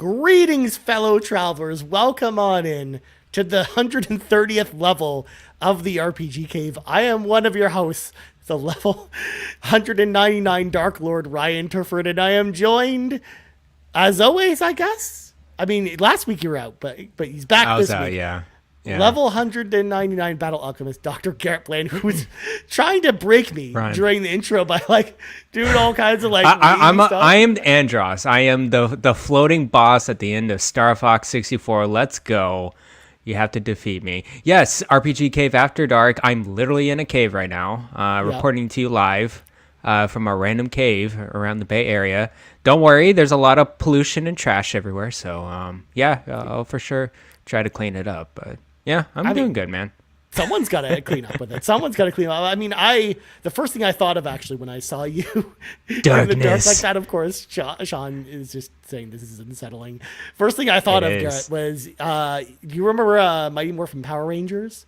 Greetings, fellow travelers. Welcome on in to the 130th level of the RPG Cave. I am one of your hosts, the level 199 Dark Lord Ryan Turford, and I am joined, as always, I guess. I mean, last week you were out, but he's back this week. Yeah. Level 199 Battle Alchemist, Dr. Garret Bland, who was trying to break me during the intro by doing all kinds of I am Andros. I am the floating boss at the end of Star Fox 64. Let's go. You have to defeat me. Yes, RPG Cave After Dark. I'm literally in a cave right now, reporting to you live from a random cave around the Bay Area. Don't worry, there's a lot of pollution and trash everywhere. So, I'll for sure try to clean it up. But yeah, I'm doing good, man. Someone's got to clean up with it. Someone's got to clean up. I mean, the first thing I thought of actually when I saw you in the dark like that, of course, Sean is just saying this is unsettling. First thing I thought of, Garret, was you remember Mighty Morphin Power Rangers?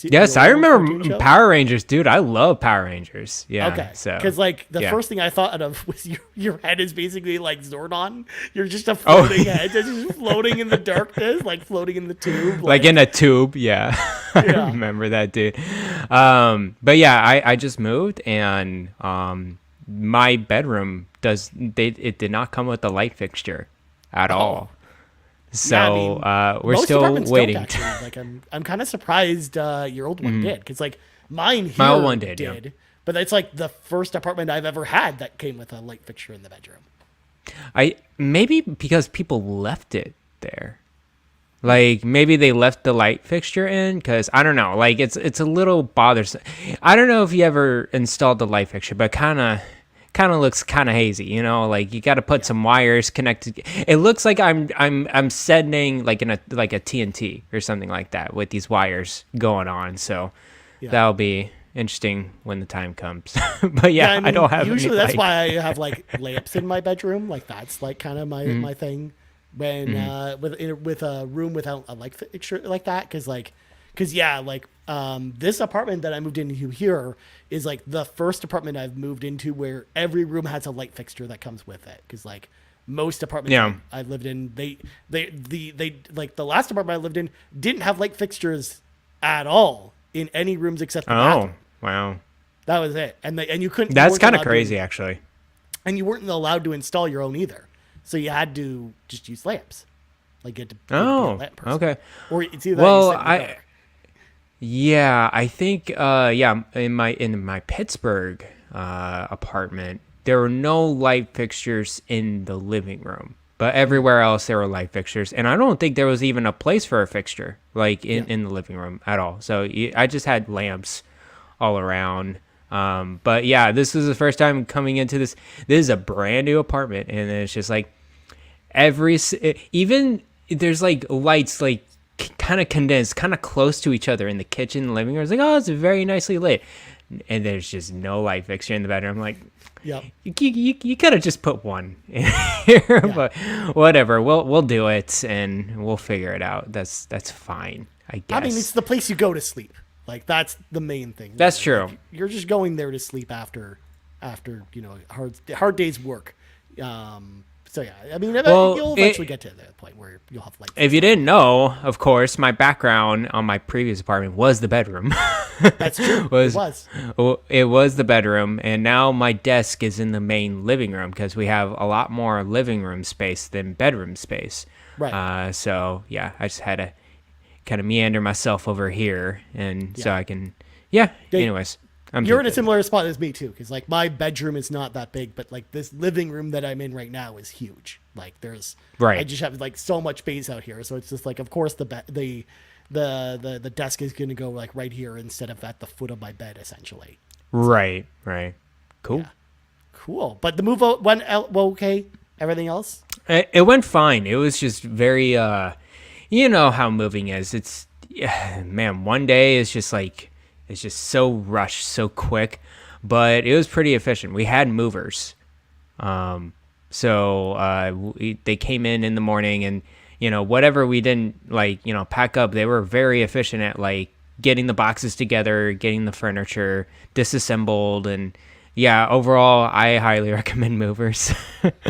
Yes, I remember Power Rangers, dude. I love Power Rangers. Yeah. Okay. So because the first thing I thought of was your head is basically like Zordon. You're just a floating head, just floating in the darkness, like floating in the tube, like in a tube. Yeah. I remember that, dude. But yeah, I just moved, and my bedroom it did not come with a light fixture at all. So we're still waiting. I'm kind of surprised your old one did, because mine here my old one did. But it's the first apartment I've ever had that came with a light fixture in the bedroom. Maybe because people left it there. Maybe they left the light fixture in, because I don't know. It's a little bothersome. I don't know if you ever installed the light fixture, but kind of looks kind of hazy, you got to put some wires connected. It looks like I'm sending in a TNT or something like that with these wires going on. So that'll be interesting when the time comes. But I don't have usually that's why I have lamps in my bedroom. That's kind of my thing when with a room without a light fixture like that, because this apartment that I moved into here is the first apartment I've moved into where every room has a light fixture that comes with it. Because most apartments I lived in, they the last apartment I lived in didn't have light fixtures at all in any rooms except the bathroom. Wow, that was it. And you couldn't. That's kind of crazy, actually. And you weren't allowed to install your own either, so you had to just use lamps. You had to be a lamp person. Okay. Or it's either Yeah, I think in my Pittsburgh apartment, there were no light fixtures in the living room, but everywhere else there were light fixtures, and I don't think there was even a place for a fixture in the living room at all. So I just had lamps all around. But yeah, this is the first time coming into this. This is a brand new apartment, and it's just even there's lights kind of condensed, kind of close to each other in the kitchen and living room. It's very nicely lit, and there's just no light fixture in the bedroom. You could have just put one in here, but whatever. We'll do it, and we'll figure it out. That's fine, I guess. I mean, it's the place you go to sleep. That's the main thing. That's true. You're just going there to sleep after hard day's work. So yeah, I mean, you'll eventually get to the point where you'll have light. If you didn't know, of course, my background on my previous apartment was the bedroom. That's true. It was the bedroom, and now my desk is in the main living room because we have a lot more living room space than bedroom space. Right. So yeah, I just had to kind of meander myself over here, and so I can. Yeah. Anyways. You're in a similar spot as me too, because my bedroom is not that big, but this living room that I'm in right now is huge. There's I just have so much space out here, so it's just of course the desk is going to go right here instead of at the foot of my bed essentially. Right. Cool. Yeah. Cool. But the move went okay. Everything else? It went fine. It was just very you know how moving is. It's man, one day is just it's just so rushed, so quick, but it was pretty efficient. We had movers. So they came in the morning, and, whatever we didn't pack up, they were very efficient at getting the boxes together, getting the furniture disassembled, and yeah, overall, I highly recommend Movers.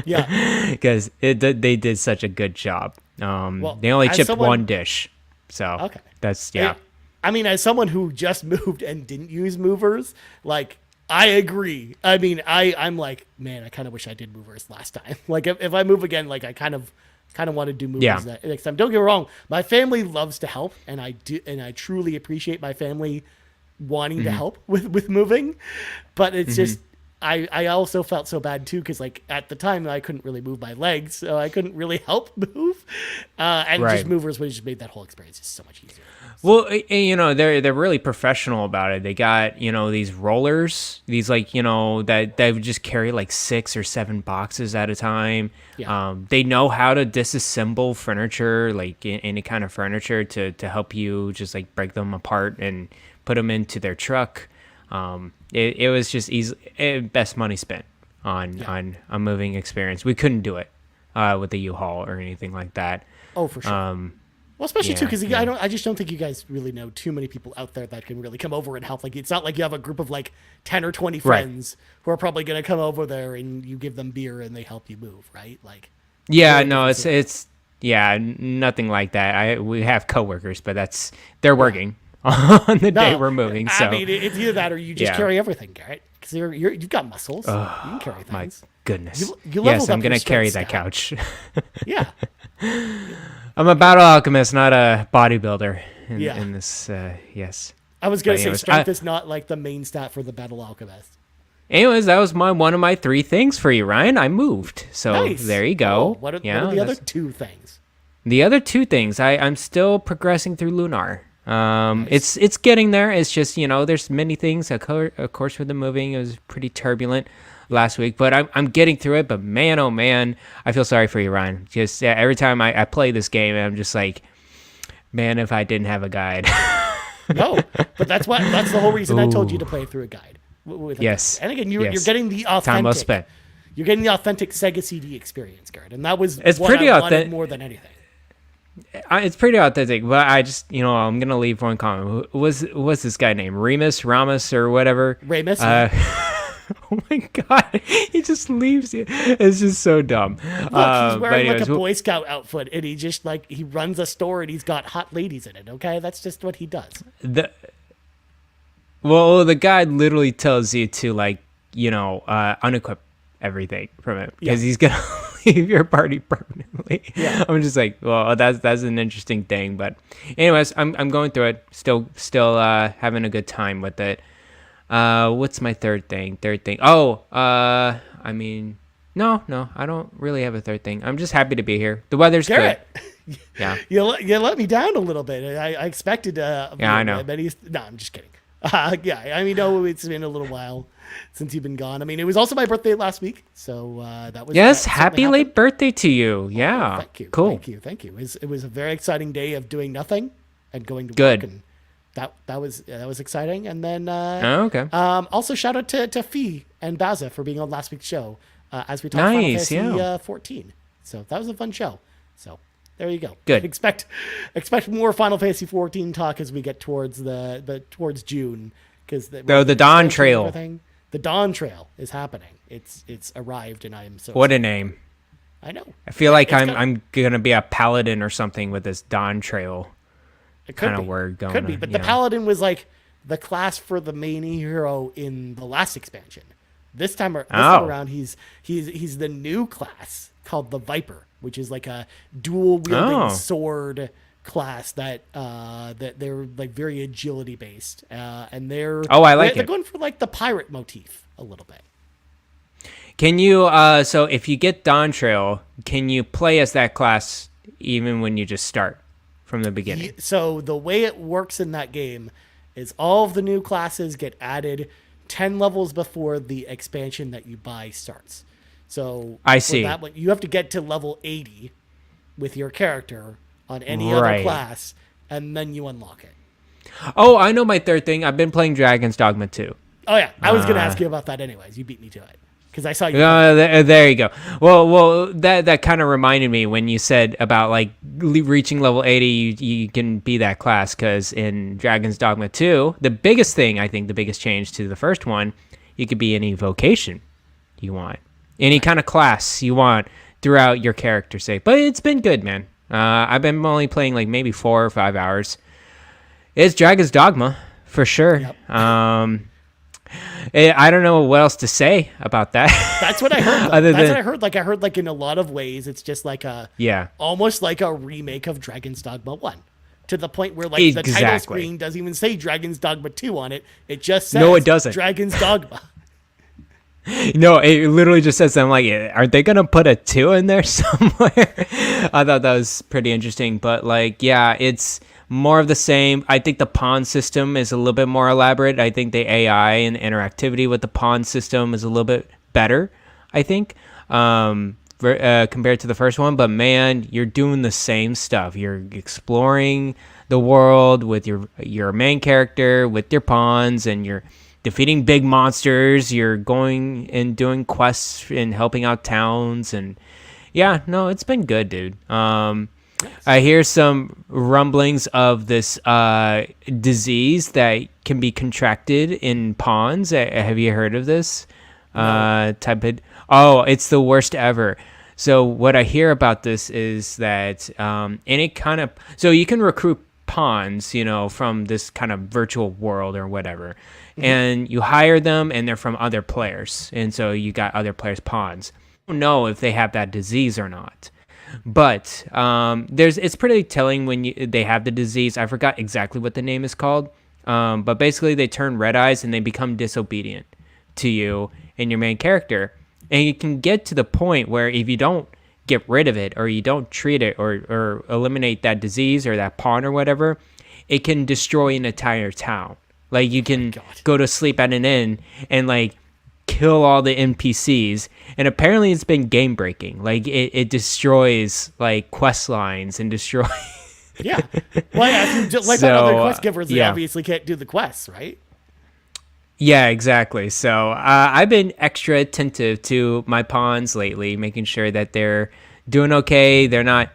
Yeah. Because they did such a good job. Well, They only as chipped someone- one dish. So Okay. that's, yeah. I mean, as someone who just moved and didn't use movers, like, I agree. I mean, I'm like, man, I kind of wish I did movers last time. Like, if I move again, like, I kind of want to do movers Yeah. next time. Don't get me wrong, my family loves to help, and I do, and I truly appreciate my family wanting to help with moving, but it's just. I also felt so bad too because like at the time I couldn't really move my legs, so I couldn't really help move, and Right. just movers would have just made that whole experience just so much easier. Well, you know, they're really professional about it. They got, you know, these rollers, these like, you know, that they would just carry like 6 or 7 boxes at a time. Yeah. They know how to disassemble furniture, like any kind of furniture to help you just like break them apart and put them into their truck. It was just easy, best money spent on a moving experience. We couldn't do it with the U-Haul or anything like that. Oh, for sure. Well, especially too, because yeah. I just don't think you guys really know too many people out there that can really come over and help. Like, it's not like you have a group of like 10 or 20 friends who are probably going to come over there and you give them beer and they help you move, right? Like, Yeah, really no, different it's yeah, nothing like that. We have coworkers, but they're working on the day we're moving. So I mean, it's either that or you just Yeah. carry everything, Garrett, because you've got muscles. You can carry my things. goodness, You yes, leveled I'm up your gonna carry strength that stat. couch. Yeah. I'm a battle alchemist, not a bodybuilder. Yeah. In this, yes. I was going But to say anyways, strength is not like the main stat for the Battle Alchemist. Anyways, that was one of my 3 things for you, Ryan. I moved, so Nice. there you go. Cool. What are the other that's- 2 things? The other 2 things, I'm still progressing through Lunar. It's getting there. It's just, you know, there's many things. Of course, with the moving, it was pretty turbulent last week, but I'm getting through it. But man, oh man, I feel sorry for you, Ryan. Just every time I play this game, I'm just like, man, if I didn't have a guide. No, but that's the whole reason I told you to play through a guide. With a Yes. guide. And again, you're Yes. getting the authentic. Time well spent. You're getting the authentic Sega CD experience, Garrett, and that was It's what pretty I wanted authentic. more than anything. It's pretty authentic, but I just, you know, I'm gonna leave one comment. What's this guy named Ramus or whatever? Ramus. Oh my god, he just leaves you. It's just so dumb. Look, he's but wearing like anyways, a Boy Scout outfit, and he just like he runs a store, and he's got hot ladies in it. Okay, that's just what he does. the guy literally tells you to, like, you know, unequip everything from it because he's gonna leave your party permanently. Yeah. I'm just like, well, that's an interesting thing. But anyways, I'm going through it. Still having a good time with it. What's my third thing? Oh, I mean, no, I don't really have a third thing. I'm just happy to be here. The weather's Garrett, good. Yeah. you let me down a little bit. I expected. Yeah, I know. No, I'm just kidding. Yeah, I mean, no, it's been a little while since you've been gone. I mean, it was also my birthday last week, so that was Yes, that happy certainly late birthday to you. Yeah. Thank you. Cool. Thank you. It was a very exciting day of doing nothing and going to Good. work, and that was exciting. And then Oh, okay. also shout out to Fee and Baza for being on last week's show as we talked Nice, Final Fantasy yeah. 14. So that was a fun show. So there you go. Good. Expect more Final Fantasy 14 talk as we get towards towards June, because the Dawn Trail. The Dawn Trail is happening. It's arrived, and I am so What a name. I know. I feel like It's I'm gonna be a paladin or something with this Dawn Trail It could kind of be. word going Could be, on, but yeah. the Paladin was like the class for the main hero in the last expansion. This time around, he's the new class called the Viper, which is like a dual wielding sword class that they're like very agility based, and they're I like they're it. going for like the pirate motif a little bit. Can you so if you get Dawn Trail, can you play as that class even when you just start from the beginning? So the way it works in that game is all of the new classes get added 10 levels before the expansion that you buy starts. So I for see. that one, you have to get to level 80 with your character on any other Right. class, and then you unlock it. Oh, I know my third thing. I've been playing Dragon's Dogma 2. Oh yeah, I was going to ask you about that anyways. You beat me to it because I saw you. There you go. Well, that kind of reminded me when you said about like reaching level 80, you can be that class, because in Dragon's Dogma 2, the biggest change to the first one You could be any vocation you want, any kind of class you want throughout your character's sake. But it's been good, man. I've been only playing like maybe 4 or 5 hours. It's Dragon's Dogma for sure. Yep. I don't know what else to say about that. That's what I heard. That's what I heard. Like I heard, like in a lot of ways, it's just like almost like a remake of Dragon's Dogma 1, to the point where like the title screen doesn't even say Dragon's Dogma 2 on it. It just says no, it doesn't. Dragon's Dogma. No, it literally just says, I'm like, aren't they gonna put a 2 in there somewhere? I thought that was pretty interesting, but like, yeah, it's more of the same. I think the pawn system is a little bit more elaborate. I think the AI and interactivity with the pawn system is a little bit better, I think, compared to the first one. But man, you're doing the same stuff. You're exploring the world with your main character, with your pawns, and you're defeating big monsters. You're going and doing quests and helping out towns. And yeah, no, it's been good, dude. I hear some rumblings of this disease that can be contracted in pawns. Have you heard of this? No. It's the worst ever. So what I hear about this is that any kind of... So you can recruit pawns, from this kind of virtual world or whatever. Mm-hmm. And you hire them, and they're from other players. And so you got other players' pawns. I don't know if they have that disease or not. But it's pretty telling when they have the disease. I forgot exactly what the name is called. But basically they turn red eyes and they become disobedient to you and your main character. And you can get to the point where if you don't get rid of it, or you don't treat it, or eliminate that disease or that pawn or whatever, it can destroy an entire town. Like you can go to sleep at an inn and like kill all the NPCs, and apparently it's been game breaking. Like it destroys like quest lines and destroys. Yeah, well, yeah, if you let other quest givers, they obviously can't do the quests, right? Yeah, exactly. So I've been extra attentive to my pawns lately, making sure that they're doing okay. They're not,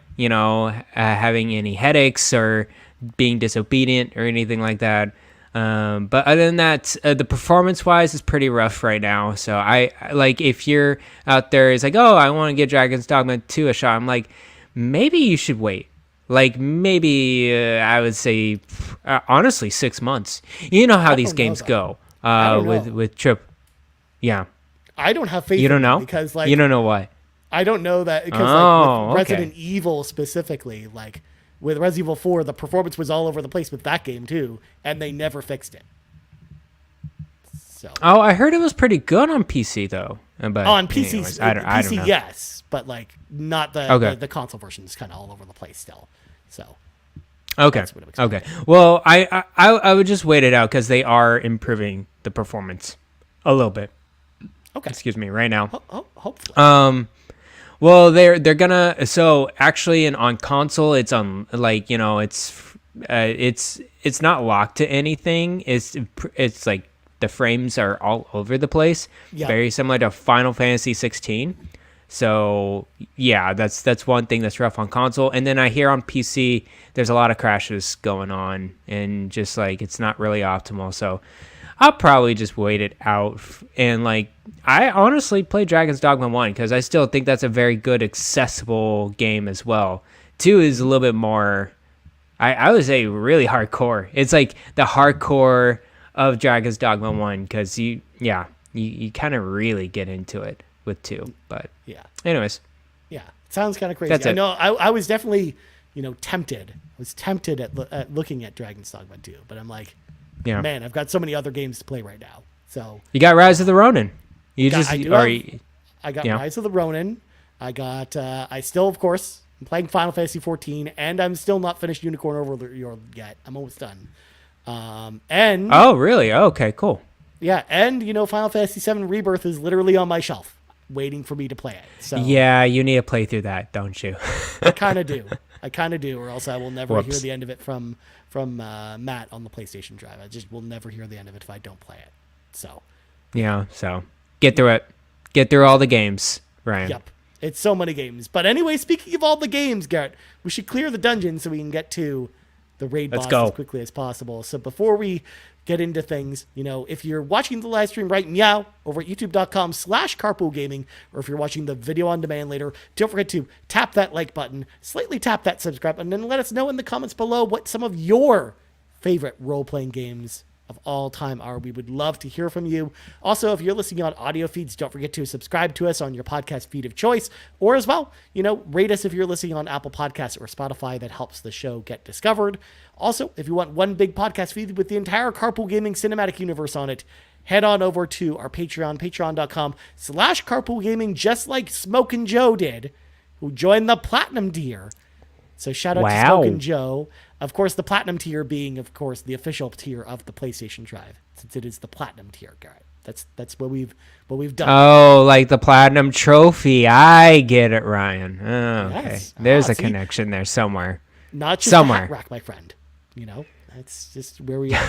having any headaches or being disobedient or anything like that. But other than that, the performance-wise is pretty rough right now. So I like, if you're out there, it's like, oh, I want to give Dragon's Dogma 2 a shot. I'm like, maybe you should wait. Like maybe I would say, honestly, 6 months. You know how these games go with Trip. Yeah. I don't have faith. You don't know? Because like, you don't know why? I don't know that because with Resident Evil specifically, like. With Resident Evil 4, the performance was all over the place with that game, too, and they never fixed it. So. Oh, I heard it was pretty good on PC, though. But on PC, anyways, I don't know. yes, but, like, not the console version is kind of all over the place still. So. Okay. Okay. Well, I would just wait it out because they are improving the performance a little bit. Okay. Excuse me, right now. Hopefully. Well, they're gonna. So actually, on console, it's on like it's not locked to anything. It's like the frames are all over the place. Yeah. Very similar to Final Fantasy 16. So yeah, that's one thing that's rough on console. And then I hear on PC, there's a lot of crashes going on, and just like it's not really optimal. So I'll probably just wait it out. And like, I honestly play Dragon's Dogma 1 because I still think that's a very good, accessible game as well. 2 is a little bit more, I would say, really hardcore. It's like the hardcore of Dragon's Dogma 1 because you kind of really get into it with 2. But yeah, anyways. Yeah, it sounds kind of crazy. I know I was definitely, tempted. I was tempted at looking at Dragon's Dogma 2, but I'm like, yeah, man, I've got so many other games to play right now. So you got Rise of the Ronin. I got Rise of the Ronin. I still, of course, I'm playing Final Fantasy 14, and I'm still not finished Unicorn Overlord yet. I'm almost done. And oh, really? Oh, okay, cool. Yeah, and Final Fantasy 7 Rebirth is literally on my shelf, waiting for me to play it. So yeah, you need to play through that, don't you? I kind of do, or else I will never hear the end of it from Matt on the PlayStation Drive. I just will never hear the end of it if I don't play it. So yeah, so get through it. Get through all the games, Ryan. Yep. It's so many games. But anyway, speaking of all the games, Garrett, we should clear the dungeon so we can get to the raid boss as quickly as possible. So before we get into things. If you're watching the live stream right now over at youtube.com/carpoolgaming, or if you're watching the video on demand later, don't forget to tap that like button, slightly tap that subscribe button, and let us know in the comments below what some of your favorite role-playing games of all time are. We would love to hear from you. Also, if you're listening on audio feeds, don't forget to subscribe to us on your podcast feed of choice, or as well, rate us if you're listening on Apple Podcasts or Spotify. That helps the show get discovered. Also, if you want one big podcast feed with the entire Carpool Gaming cinematic universe on it, head on over to our Patreon, patreon.com/carpoolgaming, just like Smokin Joe did, who joined the Platinum tier. So shout out to Smokin Joe. Of course, the Platinum tier being, of course, the official tier of the PlayStation Drive, since it is the Platinum tier, Garrett. That's what we've done. Oh, like the Platinum trophy. I get it, Ryan. Oh, okay. Yes. There's a connection there somewhere. Not just somewhere. a hat rack, my friend. That's just where we are.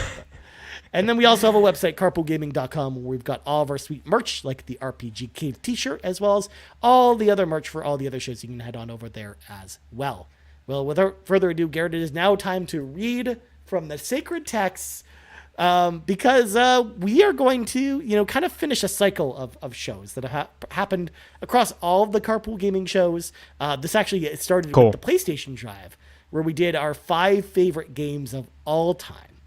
And then we also have a website, carpoolgaming.com, where we've got all of our sweet merch, like the RPG Cave t-shirt, as well as all the other merch for all the other shows. You can head on over there as well. Well, without further ado, Garrett, it is now time to read from the sacred texts, because we are going to, kind of finish a cycle of shows that have happened across all of the Carpool Gaming shows. This actually it started with the PlayStation Drive, where we did our 5 favorite games of all time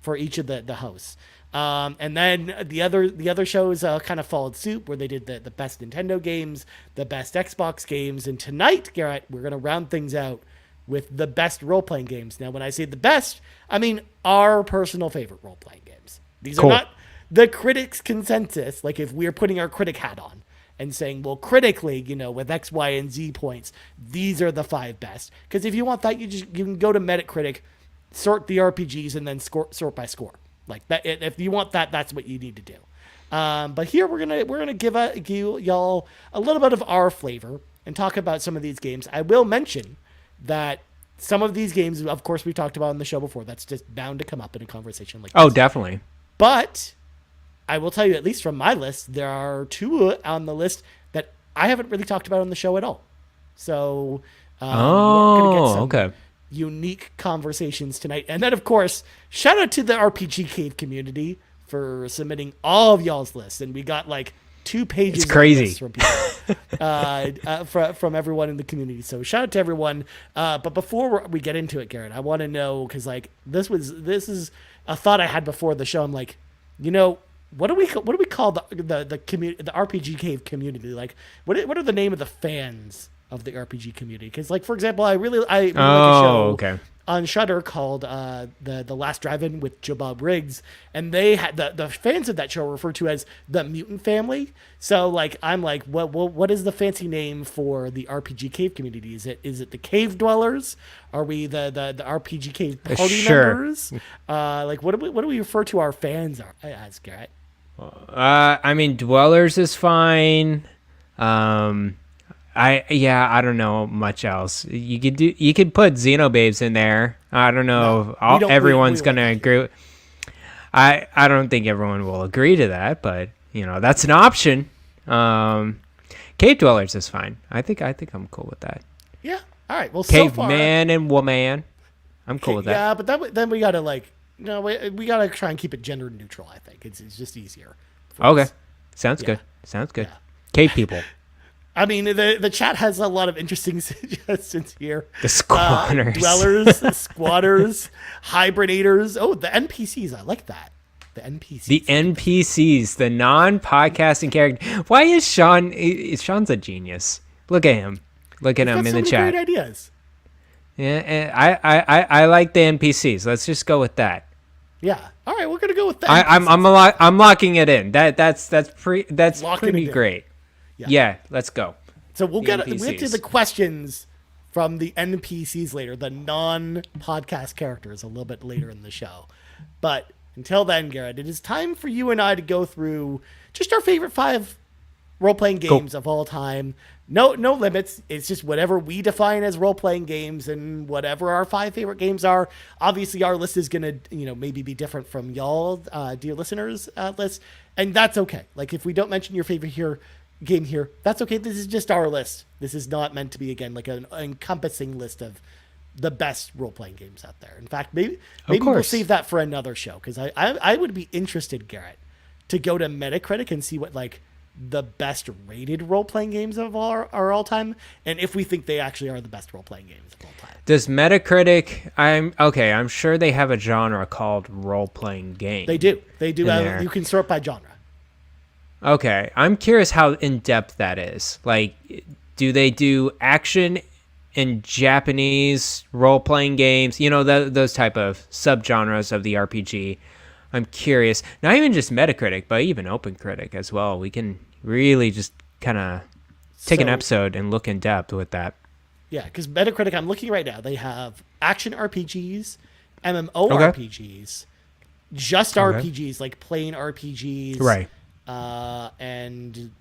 for each of the hosts. And then the other shows kind of followed suit, where they did the best Nintendo games, the best Xbox games, and tonight, Garrett, we're going to round things out with the best role-playing games. Now, when I say the best, I mean our personal favorite role-playing games. These are not the critics' consensus, like if we're putting our critic hat on and saying, well, critically, with X, Y, and Z points, these are the 5 best. Because if you want that, you can go to Metacritic, sort the RPGs, and then sort by score. Like that, if you want that, that's what you need to do. But here we're gonna give y'all a little bit of our flavor and talk about some of these games. I will mention that some of these games, of course, we talked about on the show before. That's just bound to come up in a conversation like this. Oh, definitely. But I will tell you, at least from my list, there are 2 on the list that I haven't really talked about on the show at all. So we're gonna get some unique conversations tonight. And then, of course, shout out to the RPG Cave community for submitting all of y'all's lists. And we got like 2 pages. It's crazy from people, from everyone in the community. So shout out to everyone. But before we get into it, Garrett, I want to know, because like this is a thought I had before the show. I'm like, what do we call the community, the RPG Cave community? Like, what are the name of the fans of the RPG community? Because, like, for example, I really like a show on Shudder called the Last Drive-In with Joe Bob Riggs, and they had the fans of that show referred to as the Mutant Family. So, like, I'm like, what is the fancy name for the RPG Cave community? Is it the Cave Dwellers? Are we the RPG Cave party members? Like, what do we refer to our fans as, Garrett? I mean, Dwellers is fine. I don't know much else. You could put Xenobabes in there. I don't know if everyone's gonna agree. I don't think everyone will agree to that, but that's an option. Cave Dwellers is fine. I think I'm cool with that. Yeah. All right. Well, Caveman and woman, I'm cool with that. Yeah, but then we gotta we gotta try and keep it gender neutral. I think it's just easier. Okay. Sounds good. Yeah. Cave people. I mean, the chat has a lot of interesting suggestions here. The squatters. Dwellers, squatters, hibernators. Oh, the NPCs. I like that. The NPCs, the non-podcasting character. Why is Sean? Sean's a genius. Look at him. Look at him in the chat. Great ideas. Yeah, and I like the NPCs. Let's just go with that. Yeah. All right, we're gonna go with that. I'm locking it in. That's pretty great. Yeah, let's go. So we'll get to the questions from the NPCs later, the non-podcast characters, a little bit later in the show. But until then, Garrett, it is time for you and I to go through just our favorite 5 role-playing games of all time. No limits. It's just whatever we define as role-playing games and whatever our 5 favorite games are. Obviously, our list is going to, maybe be different from y'all, dear listeners' list. And that's okay. Like, if we don't mention your favorite game here, that's okay. This is just our list. This is not meant to be, again, like an encompassing list of the best role-playing games out there. In fact, maybe we'll save that for another show, because I would be interested, Garrett, to go to Metacritic and see what like the best rated role-playing games of all time, and if we think they actually are the best role-playing games of all time. Does Metacritic? I'm sure they have a genre called role-playing game. They do. You can sort by genre. Okay, I'm curious how in depth that is. Like, do they do action in Japanese role-playing games? You know, those type of subgenres of the RPG. I'm curious. Not even just Metacritic, but even OpenCritic as well. We can really just kind of take an episode and look in depth with that. Yeah, because Metacritic, I'm looking right now, they have action RPGs, MMORPGs, just RPGs, like plain RPGs. Right. And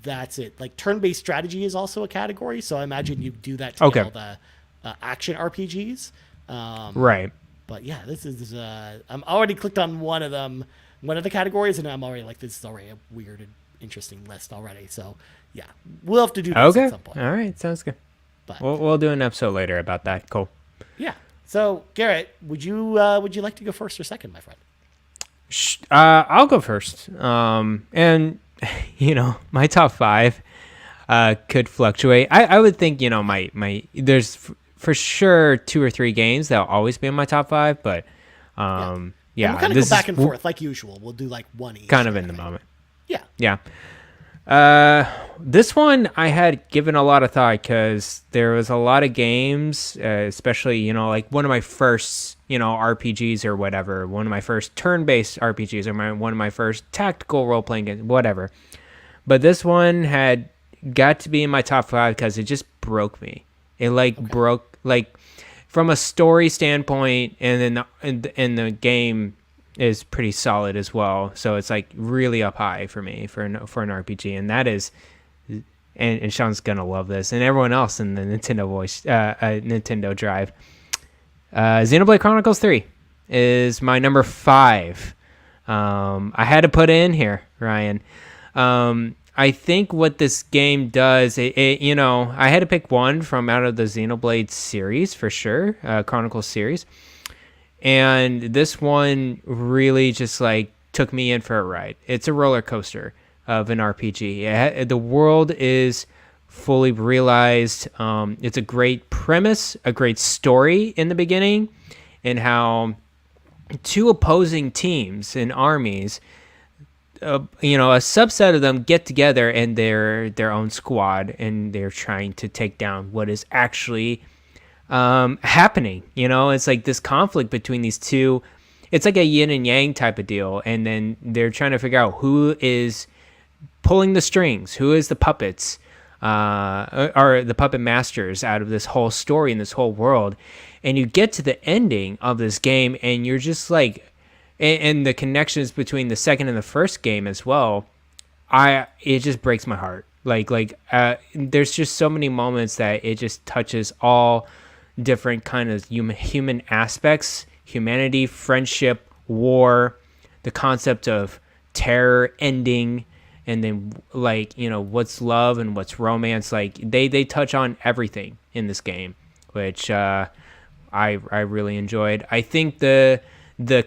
that's it. Like turn-based strategy is also a category, so I imagine you do that to all the action RPGs. Right. But yeah, this is I'm already clicked on one of the categories, and I'm already like, this is already a weird and interesting list already. So yeah, we'll have to do this at some point. All right, sounds good. But we'll do an episode later about that. Cool. Yeah. So Garrett, would you like to go first or second, my friend? I'll go first. And you know, my top 5 could fluctuate. I would think, you know, my there's for sure 2 or 3 games that'll always be in my top 5, but yeah, we'll kind of go back and forth like usual. We'll do like one each. Kind of in the moment. Yeah. Yeah. This one I had given a lot of thought because there was a lot of games, especially, you know, like one of my first, you know, RPGs or whatever, one of my first turn-based RPGs or one of my first tactical role-playing games, whatever. But this one had got to be in my top 5 because it just broke me. It broke, like, from a story standpoint, and then the game is pretty solid as well. So it's like really up high for me for an RPG, and that is, and Sean's gonna love this, and everyone else in the Nintendo Drive. Xenoblade Chronicles 3 is my number 5. I had to put it in here, Ryan. I think what this game does, you know, I had to pick one from out of the Xenoblade series for sure, Chronicles series. And this one really just like took me in for a ride. It's a roller coaster of an RPG. The world is fully realized. It's a great premise, a great story in the beginning, and how 2 opposing teams and armies, you know, a subset of them get together and they're their own squad, and they're trying to take down what is actually happening. You know, it's like this conflict between these 2. It's like a yin and yang type of deal, and then they're trying to figure out who is pulling the strings, who is the puppets, or the puppet masters out of this whole story and this whole world. And you get to the ending of this game, and you're just like, and the connections between the second and the first game as well, it just breaks my heart. Like there's just so many moments that it just touches all different kind of human aspects, humanity, friendship, war, the concept of terror ending, and then, like, you know, what's love and what's romance. Like they touch on everything in this game, which I really enjoyed. I think the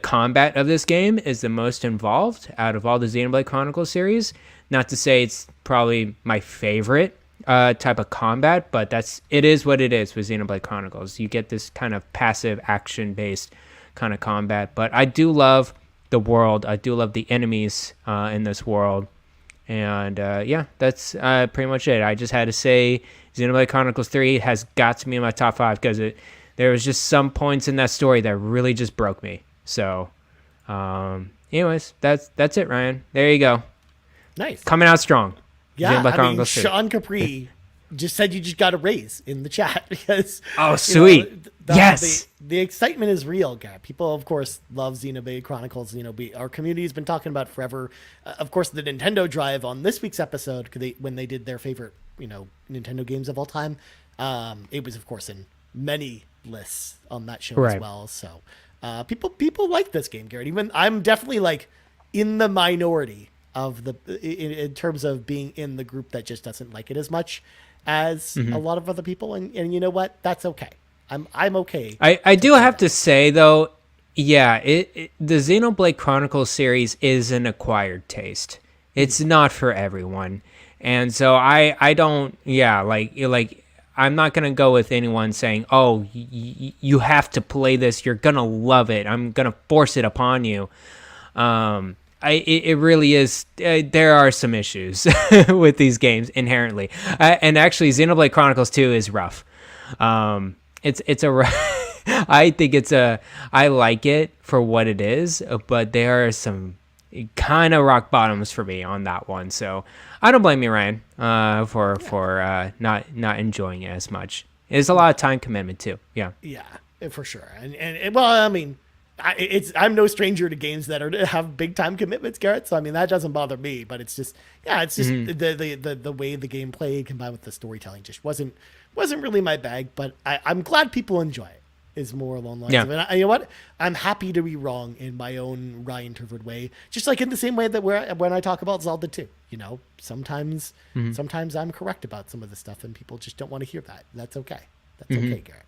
combat of this game is the most involved out of all the Xenoblade Chronicles series. Not to say it's probably my favorite type of combat, but it is what it is with Xenoblade Chronicles. You get this kind of passive action-based kind of combat, but I do love the world. I do love the enemies in this world, and yeah, that's pretty much it. I just had to say Xenoblade Chronicles 3 has got to be in my top 5 because there was just some points in that story that really just broke me. So, anyways, that's it, Ryan. There you go. Nice. Coming out strong. Yeah, I mean, Sean Capri just said you just got a raise in the chat because... Oh, sweet. Yes. The excitement is real, guy. People, of course, love Xenoblade Chronicles. You know, our community has been talking about it forever. Of course, the Nintendo Drive on this week's episode, when they did their favorite, you know, Nintendo games of all time, it was, of course, in many lists on that show as well. So people like this game, Garrett. Even I'm definitely like in the minority of in terms of being in the group that just doesn't like it as much as a lot of other people. And you know what? That's okay. I'm okay. I do have to say though, yeah, the Xenoblade Chronicles series is an acquired taste. It's not for everyone, and so I don't, yeah, like I'm not gonna go with anyone saying, oh, you have to play this, you're gonna love it, I'm gonna force it upon you. It really is. There are some issues with these games inherently, and actually, Xenoblade Chronicles 2 is rough. It's a I think I like it for what it is, but there are some kind of rock bottoms for me on that one. So I don't blame you, Ryan, for not enjoying it as much. It's a lot of time commitment too. Yeah. Yeah, for sure. And well, I mean, I'm no stranger to games that have big time commitments, Garrett. So I mean, that doesn't bother me. But it's just, yeah, it's just the way the game played combined with the storytelling just wasn't really my bag. But I'm glad people enjoy it. Is more along the lines of it. And you know what? I'm happy to be wrong in my own Ryan Turford way. Just like in the same way that when I talk about Zelda 2, you know, sometimes I'm correct about some of the stuff and people just don't want to hear that. That's okay. That's okay, Garrett.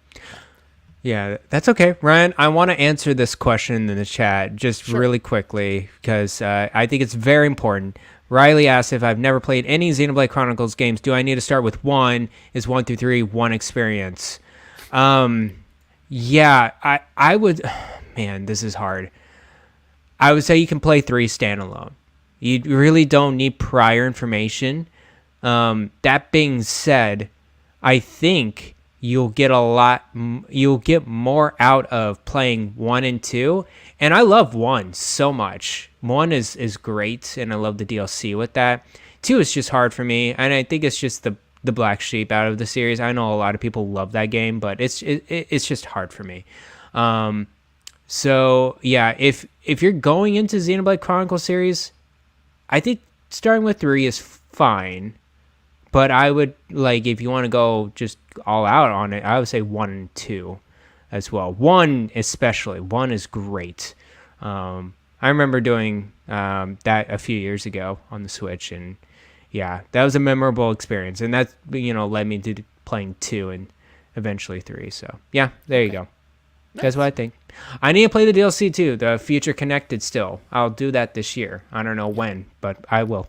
Yeah, that's okay. Ryan, I want to answer this question in the chat just really quickly because I think it's very important. Riley asked if I've never played any Xenoblade Chronicles games, do I need to start with 1? Is 1 through 3 one experience? Yeah, I would, man, this is hard. I would say you can play 3 standalone. You really don't need prior information. That being said, I think you'll get more out of playing 1 and 2. And I love 1 so much. 1 is great, and I love the DLC with that. 2 is just hard for me, and I think it's just the black sheep out of the series. I know a lot of people love that game, but it's just hard for me. So yeah, if you're going into Xenoblade Chronicles series, I think starting with 3 is fine. But I would, like, if you want to go just all out on it, I would say 1 and 2 as well. 1 especially. 1 is great. I remember doing that a few years ago on the Switch, and yeah, that was a memorable experience, and that, you know, led me to playing 2 and eventually 3. So yeah, there you go. Nice. That's what I think. I need to play the DLC too, the Future Connected still. I'll do that this year. I don't know when, but I will.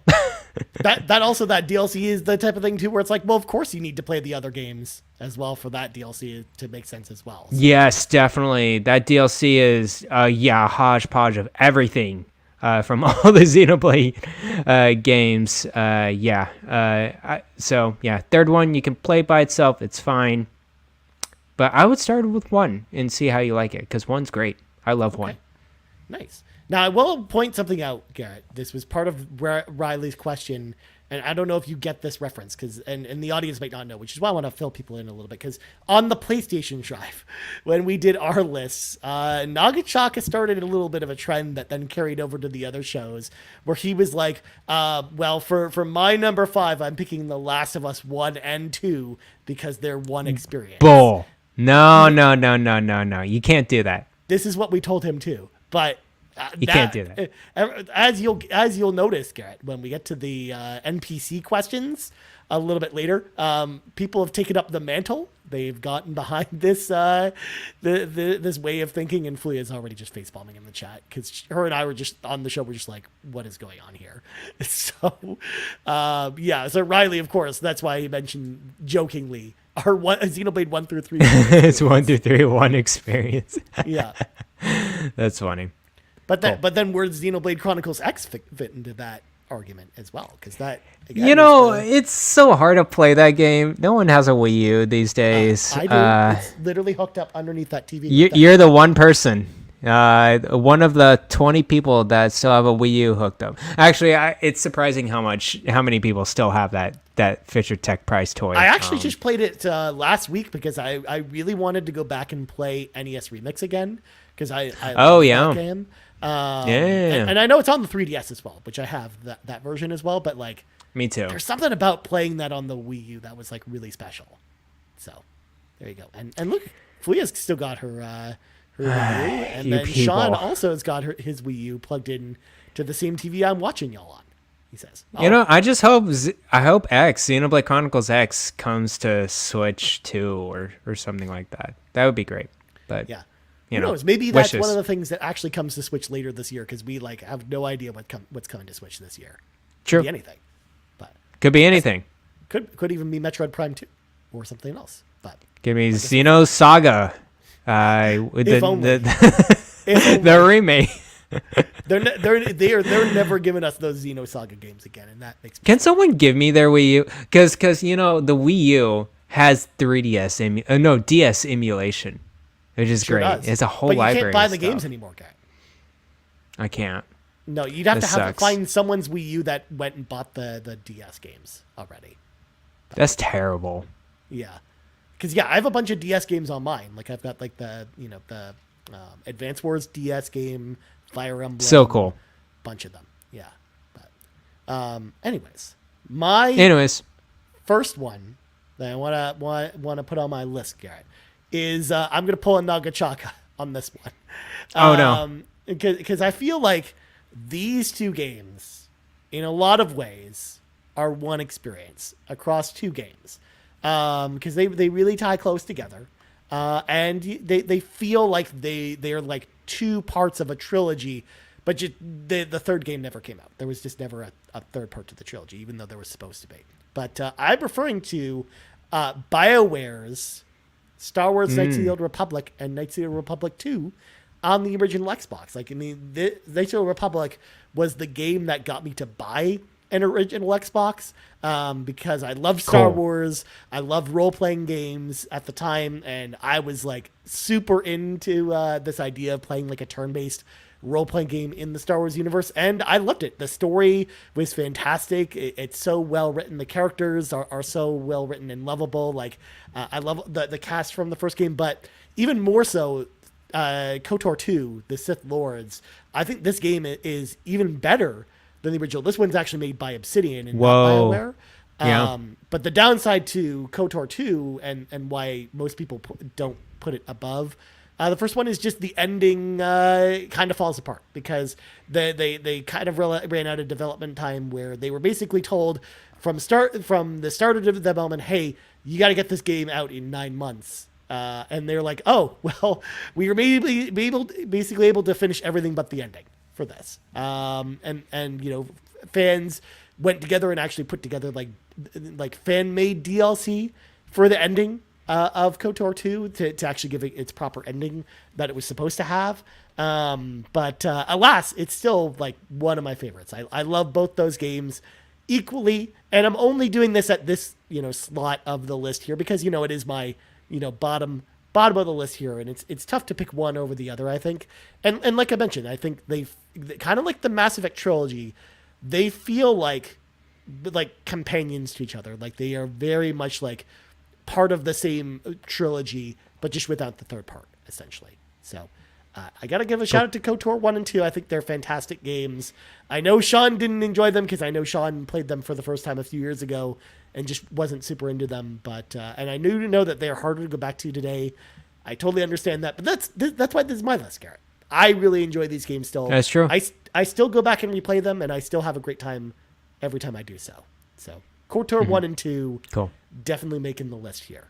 that DLC is the type of thing too where it's like, well, of course you need to play the other games as well for that DLC to make sense as well. So. Yes, definitely. That DLC is a hodgepodge of everything. From all the Xenoblade games. So yeah, third one you can play by itself, it's fine. But I would start with 1 and see how you like it, because 1's great. I love 1. Nice. Now I will point something out, Garrett. This was part of Riley's question, and I don't know if you get this reference, and the audience might not know, which is why I want to fill people in a little bit, because on the PlayStation Drive, when we did our lists, Nagachaka started a little bit of a trend that then carried over to the other shows, where he was like, well, for my number 5, I'm picking The Last of Us 1 and 2 because they're one experience. Bull. No. You can't do that. This is what we told him too, but... you can't do that. As you'll notice, Garrett, when we get to the NPC questions a little bit later, people have taken up the mantle. They've gotten behind this this way of thinking, and Flea's already just facepalming in the chat because her and I were just on the show. We're just like, what is going on here? So, So Riley, of course, that's why he mentioned jokingly our Xenoblade 1 through 3. It's 1 through 3 one experience. Yeah, that's funny. But then where does Xenoblade Chronicles X fit into that argument as well? Because that, again, it's so hard to play that game. No one has a Wii U these days. I do. It's literally hooked up underneath that TV. You're the one person. One of the 20 people that still have a Wii U hooked up. Actually, it's surprising how many people still have that Fisher Tech Price toy. I actually just played it last week because I really wanted to go back and play NES Remix again because I love that game. And I know it's on the 3DS as well, which I have that version as well. But like, me too. There's something about playing that on the Wii U that was like really special. So there you go. And look, Flea's still got her Wii U, and then people. Sean also has got his Wii U plugged in to the same TV I'm watching y'all on. He says, I just hope Xenoblade Chronicles X comes to Switch 2 or something like that. That would be great. But Yeah. you Who know, knows? Maybe that's wishes. one of the things that actually comes to Switch later this year because we like have no idea what's coming to Switch this year. True. Could be anything, but Could be anything. could even be Metroid Prime 2 or something else. But Give me Xeno Saga. With If only. the remake. they're never giving us those Xenosaga games again, and that makes me Can someone give me their Wii U? Because the Wii U has 3DS DS emulation, which is sure great. does. It's a whole but library. You can't buy of the stuff. games anymore, guy. I can't. No, you'd have This to sucks. find someone's Wii U that went and bought the DS games already. That's terrible. Yeah, because I have a bunch of DS games on mine. Like I've got like the Advance Wars DS game, Fire Emblem. So cool. Bunch of them. Yeah. But anyways, Anyways, first one that I want to put on my list, Garrett, is I'm gonna pull a Nagachaka on this one. Oh, no. Because I feel like these two games, in a lot of ways, are one experience across two games. Because they really tie close together, and they feel like they're like two parts of a trilogy, but the third game never came out. There was just never a third part to the trilogy, even though there was supposed to be. But I'm referring to BioWare's Star Wars Knights of the Old Republic and Knights of the Old Republic 2 on the original Xbox. Like, I mean, Knights of the Old Republic was the game that got me to buy an original Xbox because I loved Star Wars. I loved role-playing games at the time, and I was like super into this idea of playing like a turn-based role-playing game in the Star Wars universe, and I loved it. The story was fantastic. It's so well written. The characters are so well written and lovable. Like I love the cast from the first game, but even more so, KOTOR 2, The Sith Lords. I think this game is even better than the original. This one's actually made by Obsidian and not BioWare. Yeah. But the downside to KOTOR 2 and why most people don't put it above the first one is just the ending kind of falls apart because they kind of ran out of development time where they were basically told from the start of the development, hey, you got to get this game out in 9 months. And they're like, oh, well, we were basically able to finish everything but the ending for this. And fans went together and actually put together like fan-made DLC for the ending of KOTOR 2 to actually give it its proper ending that it was supposed to have. But alas, it's still like one of my favorites. I love both those games equally, and I'm only doing this at this slot of the list here because it is my bottom of the list here, and it's tough to pick one over the other, I think. And like I mentioned, I think they kind of like the Mass Effect trilogy, they feel like companions to each other. Like they are very much like part of the same trilogy, but just without the third part, essentially. So I got to give a shout out to KOTOR 1 and 2. I think they're fantastic games. I know Sean didn't enjoy them because I know Sean played them for the first time a few years ago and just wasn't super into them. But and I know that they're harder to go back to today. I totally understand that. But that's why this is my list, Garrett. I really enjoy these games still. That's true. I still go back and replay them, and I still have a great time every time I do so. So KOTOR 1 and 2 Cool. definitely making the list here.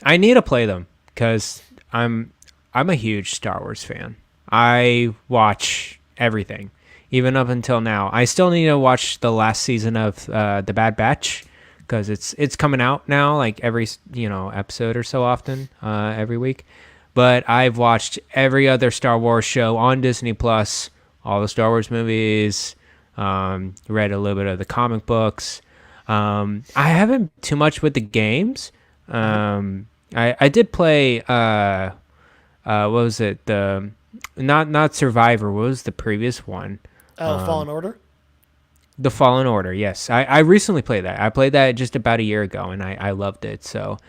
I need to play them because I'm a huge Star Wars fan. I watch everything, even up until now. I still need to watch the last season of The Bad Batch because it's coming out now, like every episode or so often, every week. But I've watched every other Star Wars show on Disney Plus, all the Star Wars movies, read a little bit of the comic books. I haven't too much with the games. I did play what was it? The not Survivor. What was the previous one? Oh, Fallen Order? The Fallen Order, yes. I recently played that. I played that just about a year ago, and I loved it. So,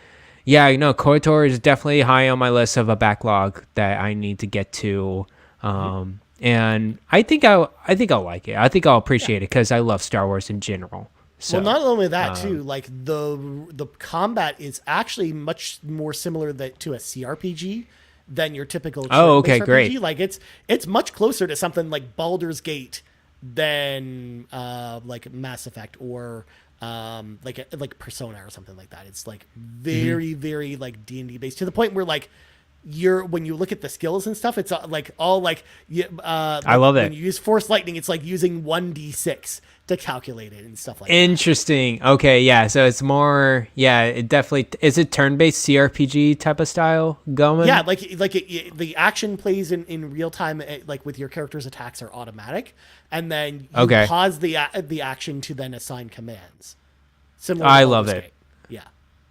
yeah, KOTOR is definitely high on my list of a backlog that I need to get to. And I think I'll like it. I think I'll appreciate it because I love Star Wars in general. So, well, not only that too, like the combat is actually much more similar to a CRPG than your typical. Oh, okay, RPG. great. Like it's much closer to something like Baldur's Gate than like Mass Effect or like Persona or something like that. It's like very very like D&D based to the point where like when you look at the skills and stuff, it's like all like I love it. When you use Force Lightning, it's like using 1d6 to calculate it and stuff like that. Interesting. Okay, yeah. So it's more, yeah. It definitely is it turn-based CRPG type of style going. Yeah, the action plays in real time, like with your character's attacks are automatic, and then you pause the action to then assign commands. Similar. I love it. Yeah.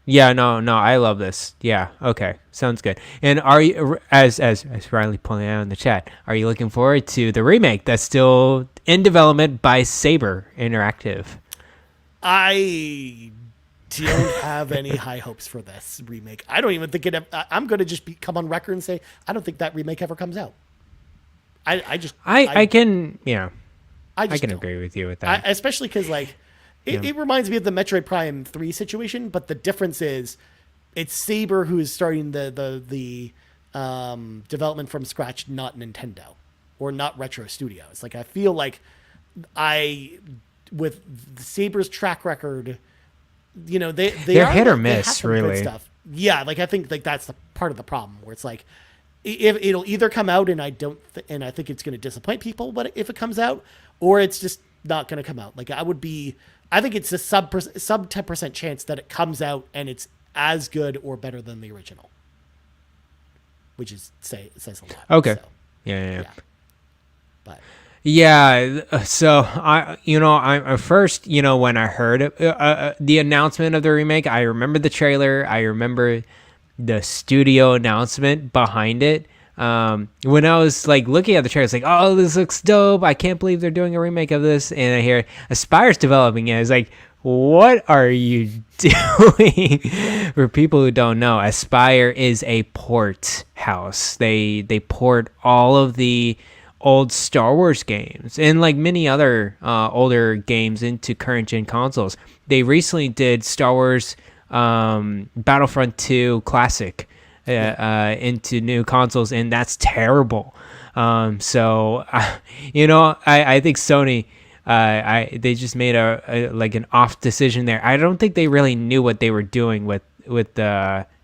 Yeah, no, I love this. Yeah, okay, sounds good. And are you, as Riley pointed out in the chat, are you looking forward to the remake that's still in development by Saber Interactive? I don't have any high hopes for this remake. I don't even think it. I'm going to just come on record and say I don't think that remake ever comes out. I can agree with you with that, especially because like. It reminds me of the Metroid Prime 3 situation, but the difference is it's Saber who is starting the development from scratch, not Nintendo or not Retro Studios. Like I feel like with Saber's track record, they're hit or miss, really. Stuff. Yeah, like I think like that's the part of the problem where it's like if it'll either come out and I think it's going to disappoint people, but if it comes out, or it's just not going to come out. Like I think it's a sub 10% chance that it comes out and it's as good or better than the original, which is it says a lot. Okay. So, yeah. But yeah, so I first, when I heard the announcement of the remake, I remember the trailer. I remember the studio announcement behind it. When I was like looking at the trailer, it's like, oh, this looks dope. I can't believe they're doing a remake of this. And I hear Aspire's developing it. It's like, what are you doing? For people who don't know, Aspire is a port house. They port all of the old Star Wars games and like many other older games into current gen consoles. They recently did Star Wars Battlefront 2 Classic into new consoles, and that's terrible. So I think Sony they just made an off decision there. I don't think they really knew what they were doing with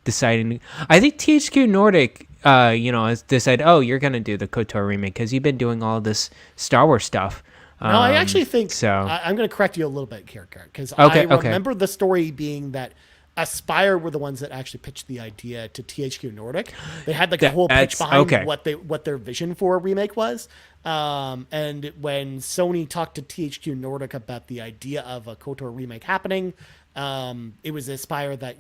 deciding. I think THQ Nordic has decided, oh, you're gonna do the KOTOR remake because you've been doing all this Star Wars stuff. No, I actually think so. I'm going to correct you a little bit, Garret, because I remember the story being that Aspire were the ones that actually pitched the idea to THQ Nordic. They had like a whole pitch behind what their vision for a remake was. And when Sony talked to THQ Nordic about the idea of a KOTOR remake happening, it was Aspire that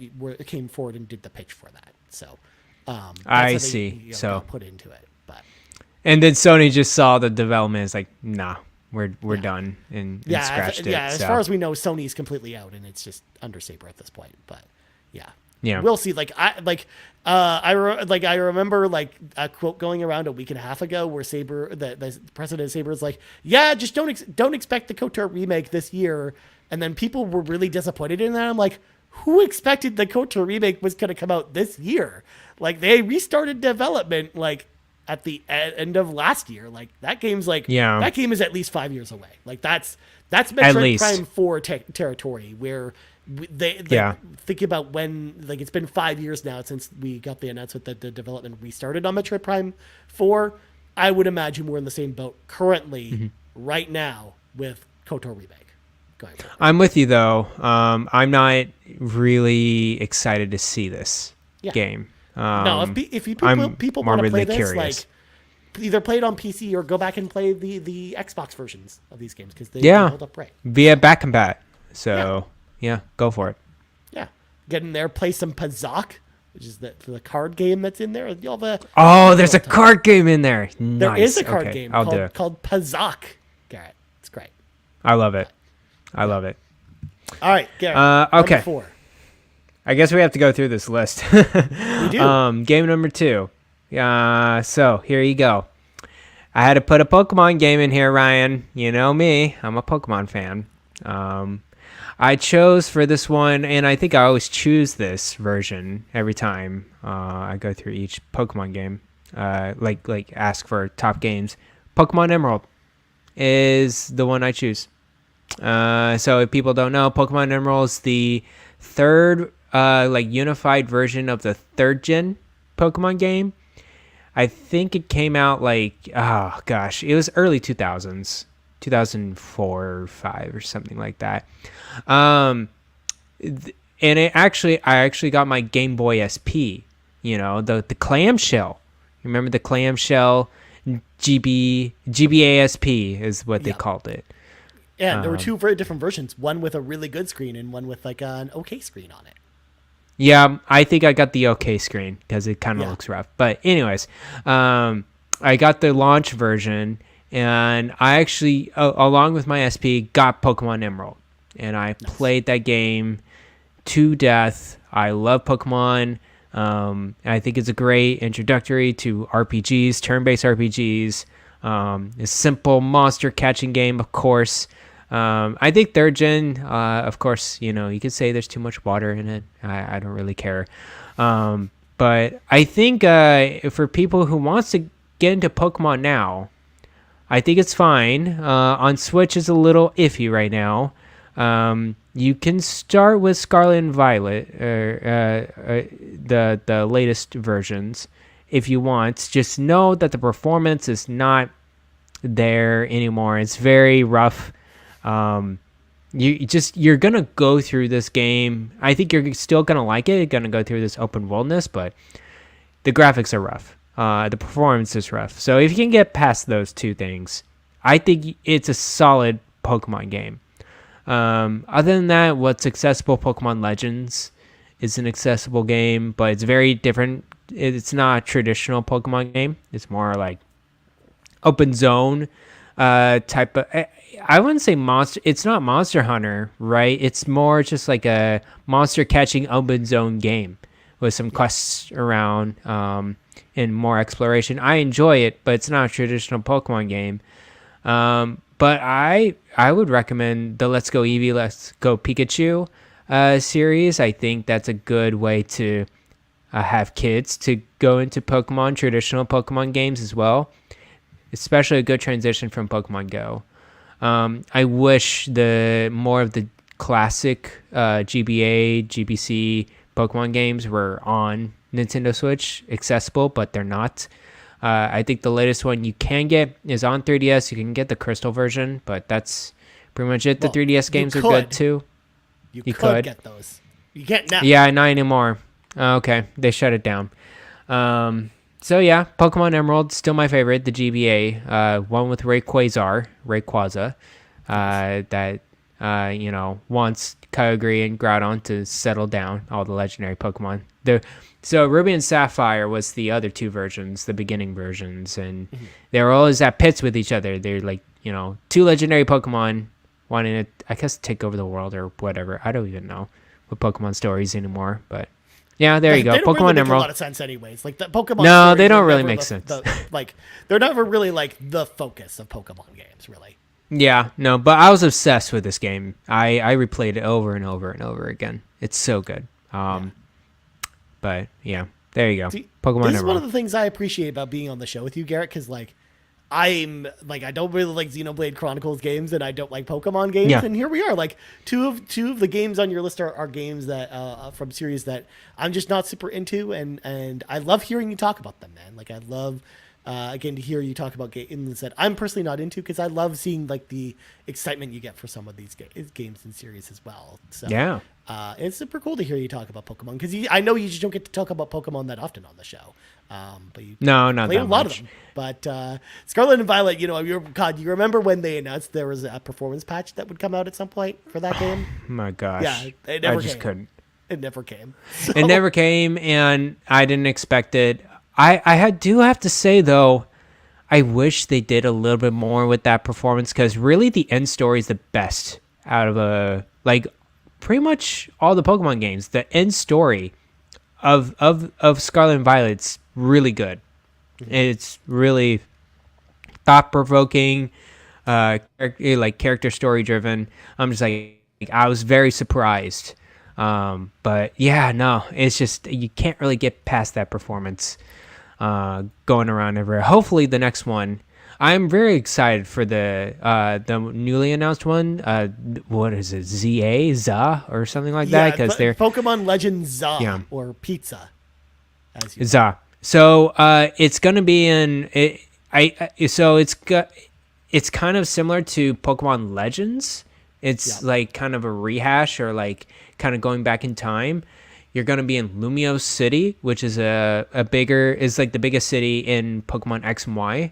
came forward and did the pitch for that. So I see. So put into it, and then Sony just saw the development. It's like, nah. We're done and scratched it. Yeah, as far as we know, Sony's completely out, and it's just under Saber at this point. But yeah, we'll see. I remember like a quote going around a week and a half ago where Saber, the president of Saber, is like, "Yeah, just don't expect the KOTOR remake this year." And then people were really disappointed in that. I'm like, who expected the KOTOR remake was going to come out this year? Like they restarted development like at the end of last year. Like that game's that game is at least 5 years away. Like that's Metroid Prime 4 territory where they think about when, like, it's been 5 years now since we got the announcement that the development restarted on Metroid Prime 4. I would imagine we're in the same boat currently right now with KOTOR remake going forward. I'm with you though. I'm not really excited to see this game. No, if people want to play this, curious. Like either play it on PC or go back and play the Xbox versions of these games because they hold up right via back combat. So go for it. Yeah, get in there, play some Pazak, which is the card game that's in there. There's a card game in there. Nice. There is a card game called Pazak. Garret, it's great. I love it. I love it. All right, Garret. Okay. Number 4. I guess we have to go through this list. We do. Game number 2. So here you go. I had to put a Pokemon game in here, Ryan. You know me. I'm a Pokemon fan. I chose for this one, and I think I always choose this version every time I go through each Pokemon game. Like ask for top games. Pokemon Emerald is the one I choose. So if people don't know, Pokemon Emerald is the third like unified version of the third gen Pokemon game. I think it came out like, oh gosh, it was early 2000s, 2004 or 5 or something like that. And I actually got my Game Boy SP, the clamshell. Remember the clamshell GBASP is what they called it. Yeah, and there were two very different versions, one with a really good screen and one with like an okay screen on it. Yeah, I think I got the okay screen because it kind of looks rough. But anyways, I got the launch version, and I actually, along with my SP, got Pokemon Emerald. And I played that game to death. I love Pokemon. I think it's a great introductory to RPGs, turn-based RPGs. A simple monster catching game, of course. I think third gen, of course, you could say there's too much water in it. I don't really care. But I think for people who wants to get into Pokemon now, I think it's fine. On Switch is a little iffy right now. You can start with Scarlet and Violet, the latest versions, if you want. Just know that the performance is not there anymore. It's very rough. You're gonna go through this game. I think you're still gonna like it. You're gonna go through this open worldness, but the graphics are rough. The performance is rough. So if you can get past those two things, I think it's a solid Pokemon game. Other than that, what's accessible? Pokemon Legends is an accessible game, but it's very different. It's not a traditional Pokemon game. It's more like open zone type of. I wouldn't say monster. It's not Monster Hunter, right? It's more just like a monster catching open zone game with some quests around and more exploration. I enjoy it, but it's not a traditional Pokemon game. But I would recommend the Let's Go Eevee, Let's Go Pikachu series. I think that's a good way to have kids to go into Pokemon, traditional Pokemon games as well. Especially a good transition from Pokemon Go. I wish the more of the classic GBA, GBC Pokemon games were on Nintendo Switch accessible, but they're not. I think the latest one you can get is on 3DS. You can get the Crystal version, but that's pretty much it. The 3DS games are good too. You could get those. You can't now. Yeah, not anymore. Okay, they shut it down. So yeah, Pokemon Emerald, still my favorite, the GBA, one with Rayquaza, that, wants Kyogre and Groudon to settle down, all the legendary Pokemon. So Ruby and Sapphire was the other two versions, the beginning versions, and they were always at pits with each other. They're like, two legendary Pokemon wanting to, I guess, take over the world or whatever. I don't even know what Pokemon stories anymore, but... Yeah, there you go. They don't Pokemon really make Emerald. a lot of sense, anyways. Like the Pokemon. No, they don't really make sense. They're never really like the focus of Pokemon games, really. Yeah, no, but I was obsessed with this game. I replayed it over and over and over again. It's so good. But yeah, there you go. See, Pokemon this Emerald. is one of the things I appreciate about being on the show with you, Garrett, because I don't really like Xenoblade Chronicles games, and I don't like Pokemon games, and here we are. Like two of the games on your list are games that from series that I'm just not super into, and I love hearing you talk about them, man. Like I love again to hear you talk about games that I'm personally not into, because I love seeing like the excitement you get for some of these games and series as well. So Yeah. It's super cool to hear you talk about Pokemon, because I know you just don't get to talk about Pokemon that often on the show. But you No, not play that a lot much. of them. But Scarlet and Violet, God, you remember when they announced there was a performance patch that would come out at some point for that game? My gosh. Yeah, it never I just came. couldn't. It never came. It never came, and I didn't expect it. I do have to say, though, I wish they did a little bit more with that performance, because really the end story is the best out of pretty much all the Pokemon games. The end story of Scarlet and Violet's really good. It's really thought-provoking, character story driven. I'm just I was very surprised. But yeah, no, it's just you can't really get past that performance going around everywhere. Hopefully the next one, I'm very excited for the newly announced one. What is it? ZA or something like that? Because they're Pokemon Legends Za yeah. or Pizza, as you Za. So it's gonna be in it. So it's kind of similar to Pokemon Legends. It's like kind of a rehash or like kind of going back in time. You're gonna be in Lumiose City, which is is like the biggest city in Pokemon X and Y,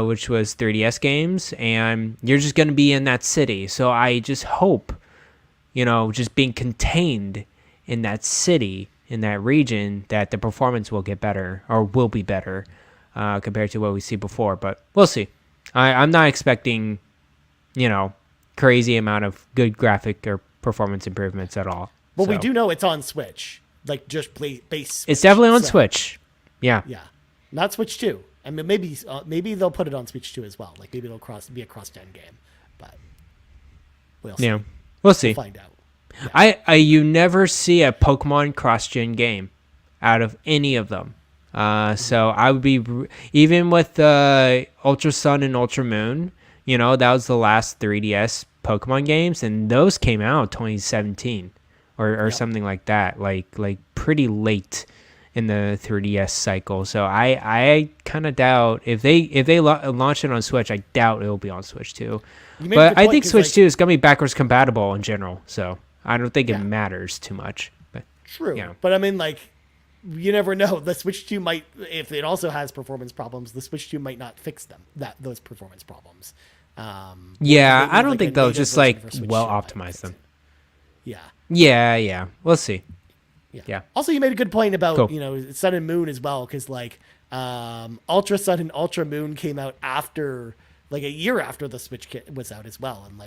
which was 3DS games, and you're just gonna be in that city. So I just hope, just being contained in that city, in that region, that the performance will get better or will be better compared to what we see before. But we'll see. I'm not expecting, crazy amount of good graphic or performance improvements at all. Well, we do know it's on Switch, like just base. Switch, it's definitely on Switch. Yeah. Yeah, not Switch 2. I mean, maybe they'll put it on Switch 2 as well. Like maybe it'll be a cross-gen game, but we'll see. Yeah, we'll see. We'll find out. Yeah. You never see a Pokemon cross-gen game out of any of them. So I would be even with Ultra Sun and Ultra Moon. That was the last 3DS Pokemon games, and those came out 2017 or something like that. Like pretty late in the 3DS cycle. So I kind of doubt if they launch it on Switch, I doubt it will be on Switch 2. But I think Switch 2 is gonna be backwards compatible in general. So I don't think it matters too much. But true. But I mean, like, you never know. The Switch 2 might, if it also has performance problems, the Switch 2 might not fix those performance problems. I don't think they'll just well optimize them. Yeah. We'll see. Yeah. Also, you made a good point about Sun and Moon as well, because Ultra Sun and Ultra Moon came out after, like, a year after the Switch kit was out as well, and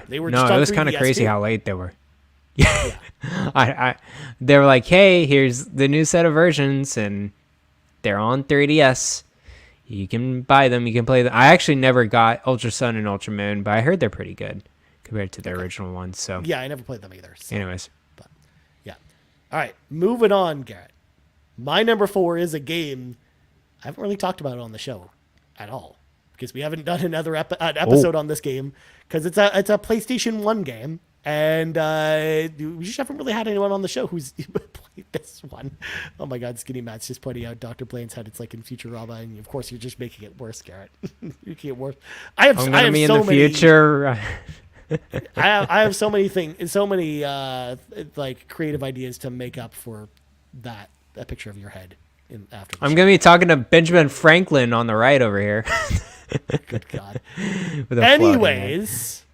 they were just on it was kind of 3DS crazy too. how late they were. Yeah. They were like, hey, here's the new set of versions, and they're on 3DS. You can buy them. You can play them. I actually never got Ultra Sun and Ultra Moon, but I heard they're pretty good compared to the original ones. So yeah, I never played them either. So. Anyways. But yeah. All right, moving on, Garrett. My number 4 is a game I haven't really talked about it on the show at all because we haven't done another episode on this game because it's a PlayStation 1 game. And we just haven't really had anyone on the show who's played this one. Oh my God, Skinny Matt's just pointing out Dr. Blaine's head. It's like in Futurama, and of course you're just making it worse, Garrett. You're making it worse. I have so many future. I have so many like creative ideas to make up for that picture of your head after. I'm gonna be talking to Benjamin Franklin on the right over here. Good God. Anyways.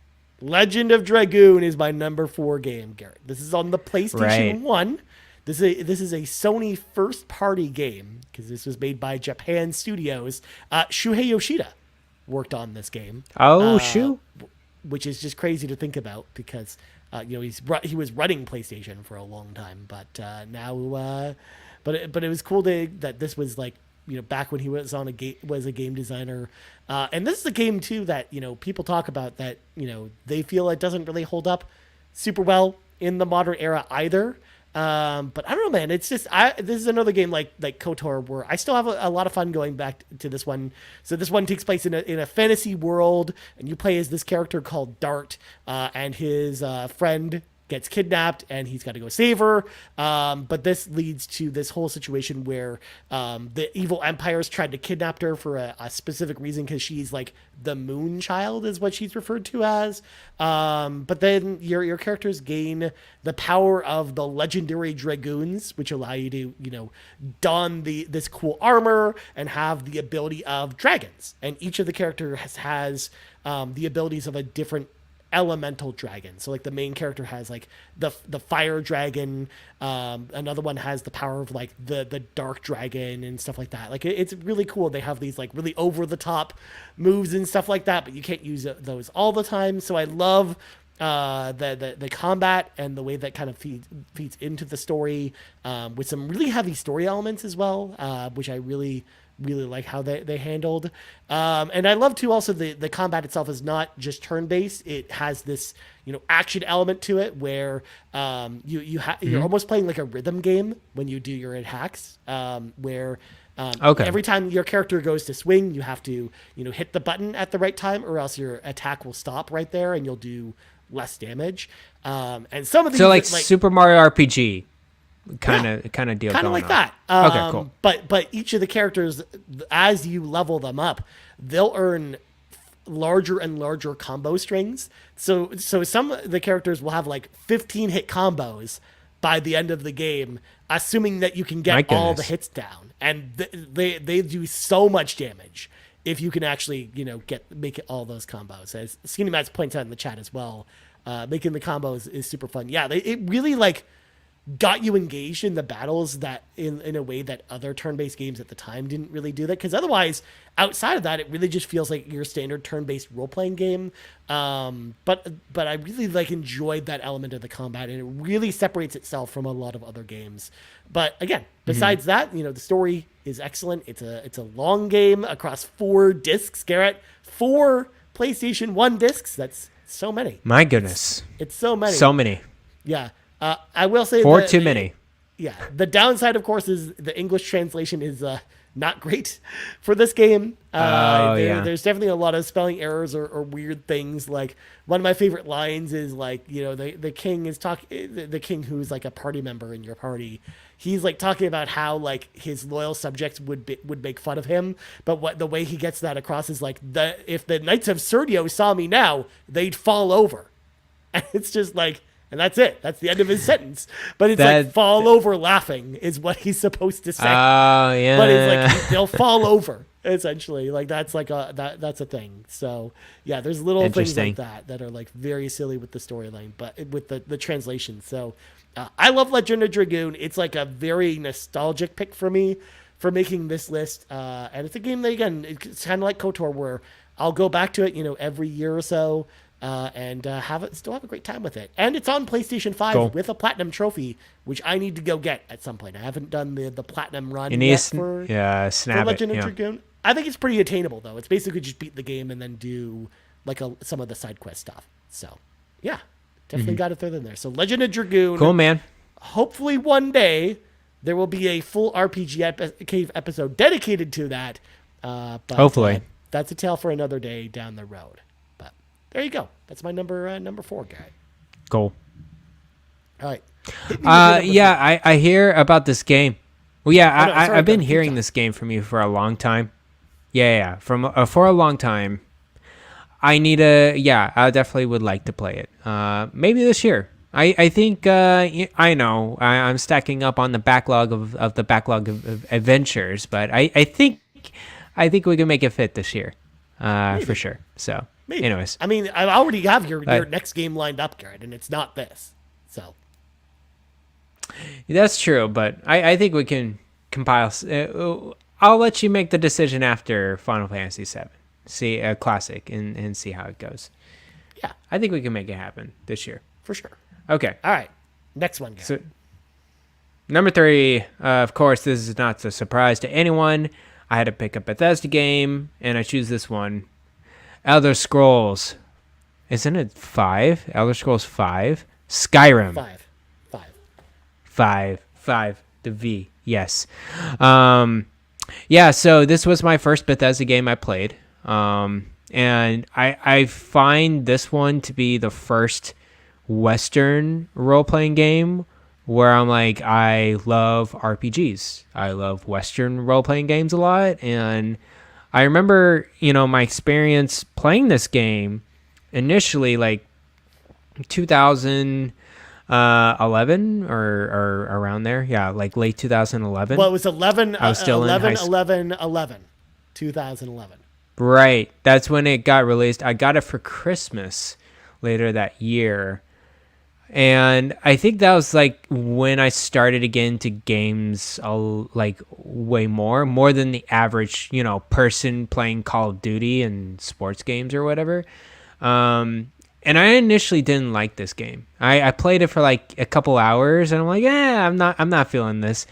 Legend of Dragoon is my number 4 game, Garrett. This is on the PlayStation 1. This is a Sony first-party game because this was made by Japan Studios. Shuhei Yoshida worked on this game. Which is just crazy to think about because he was running PlayStation for a long time, but now but it was cool that this was like back when he was a game designer. And this is a game too that, people talk about that, they feel it doesn't really hold up super well in the modern era either. But I don't know, man, it's just, this is another game like KOTOR where I still have a lot of fun going back to this one. So this one takes place in a fantasy world and you play as this character called Dart, and his, friend gets kidnapped and he's got to go save her. But this leads to this whole situation where the evil empires tried to kidnap her for a specific reason because she's like the moon child is what she's referred to as. But then your characters gain the power of the legendary dragoons, which allow you to, don this cool armor and have the ability of dragons. And each of the characters has the abilities of a different elemental dragon. So like the main character has like the fire dragon, another one has the power of like the dark dragon and stuff like that. Like it's really cool. They have these like really over the top moves and stuff like that, but you can't use those all the time. So I love the combat and the way that kind of feeds into the story, with some really heavy story elements as well, which I really like how they handled. And I love too also the combat itself is not just turn-based. It has this, action element to it where you're almost playing like a rhythm game when you do your attacks, where Okay. Every time your character goes to swing, you have to, hit the button at the right time, or else your attack will stop right there, and you'll do less damage. And some of these, So like Super Mario RPG, kind of deal. Kind of like on. that. Okay, cool. But each of the characters, as you level them up, they'll earn larger and larger combo strings. So some of the characters will have like 15 hit combos by the end of the game, assuming that you can get all the hits down, and they do so much damage if you can actually make it all those combos. As Skinny Matt's points out in the chat as well, making the combos is super fun. Yeah, it really like got you engaged in the battles that in a way that other turn-based games at the time didn't really do that. Because otherwise, outside of that, it really just feels like your standard turn-based role-playing game. But I really like enjoyed that element of the combat, and it really separates itself from a lot of other games. But again, besides that, the story is excellent. It's a long game across 4 discs. Garrett, 4 PlayStation 1 discs. That's so many. My goodness, it's so many. So many. Yeah. I will say 4 too many. Yeah. The downside, of course, is the English translation is not great for this game. There's definitely a lot of spelling errors or weird things. Like one of my favorite lines is like, the king is talking, the king who's like a party member in your party. He's like talking about how like his loyal subjects would make fun of him, but the way he gets that across is like if the Knights of Serdio saw me now, they'd fall over, and it's just like. And that's it. That's the end of his sentence. But it's like fall over laughing is what he's supposed to say. Oh, yeah. But it's like they'll fall over essentially. Like that's like that's a thing. So yeah, there's little things like that are like very silly with the storyline, but with the translation. So I love Legend of Dragoon. It's like a very nostalgic pick for me for making this list. And it's a game that, again, it's kind of like KOTOR, where I'll go back to it, every year or so. And still have a great time with it. And it's on PlayStation 5 with a platinum trophy, which I need to go get at some point. I haven't done the platinum run yet for Legend of Dragoon. I think it's pretty attainable, though. It's basically just beat the game and then do like some of the side quest stuff. So, yeah, definitely got to throw them there. So Legend of Dragoon. Cool, man. Hopefully one day there will be a full RPG Cave episode dedicated to that. But, hopefully. That's a tale for another day down the road. There you go. That's my number 4 guy. Cool. All right. I hear about this game. Well, yeah, I've been hearing this game from you for a long time. Yeah, for a long time. I definitely would like to play it. Maybe this year. I think I know I'm stacking up on the backlog of the backlog of adventures, but I think we can make it fit this year, for sure. So. Maybe. Anyways, I mean, I already have your next game lined up, Garrett, and it's not this. So that's true, but I think we can compile. I'll let you make the decision after Final Fantasy VII, see a classic, and see how it goes. Yeah, I think we can make it happen this year for sure. Okay. All right, next one, Garrett. So, number 3, of course, this is not a surprise to anyone. I had to pick a Bethesda game, and I choose this one. Elder Scrolls. Isn't it 5? Elder Scrolls 5? Skyrim. 5. The V. Yes. So this was my first Bethesda game I played. And I find this one to be the first Western role-playing game where I'm like, I love RPGs. I love Western role-playing games a lot, and I remember, my experience playing this game initially, like 2011 or around there. Yeah, like late 2011. Well, it was 11. I was still 2011. Right. That's when it got released. I got it for Christmas later that year. And I think that was like when I started to get into games like way more than the average, person playing Call of Duty and sports games or whatever. And I initially didn't like this game. I played it for like a couple hours and I'm like, I'm not feeling this.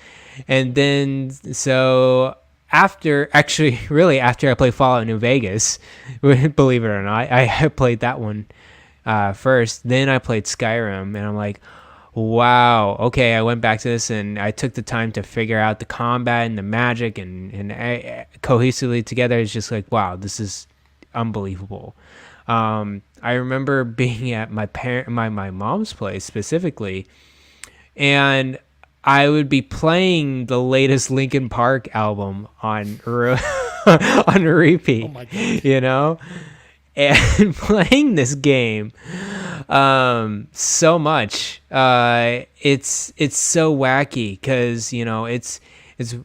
And then so after I played Fallout New Vegas, believe it or not, I played that one first. Then I played Skyrim, and I'm like, wow, okay, I went back to this and I took the time to figure out the combat and the magic and cohesively together. It's just like, wow, this is unbelievable. I remember being at my mom's place specifically, and I would be playing the latest Linkin Park album on on repeat, Oh my God. you know, and playing this game so much. It's so wacky because it's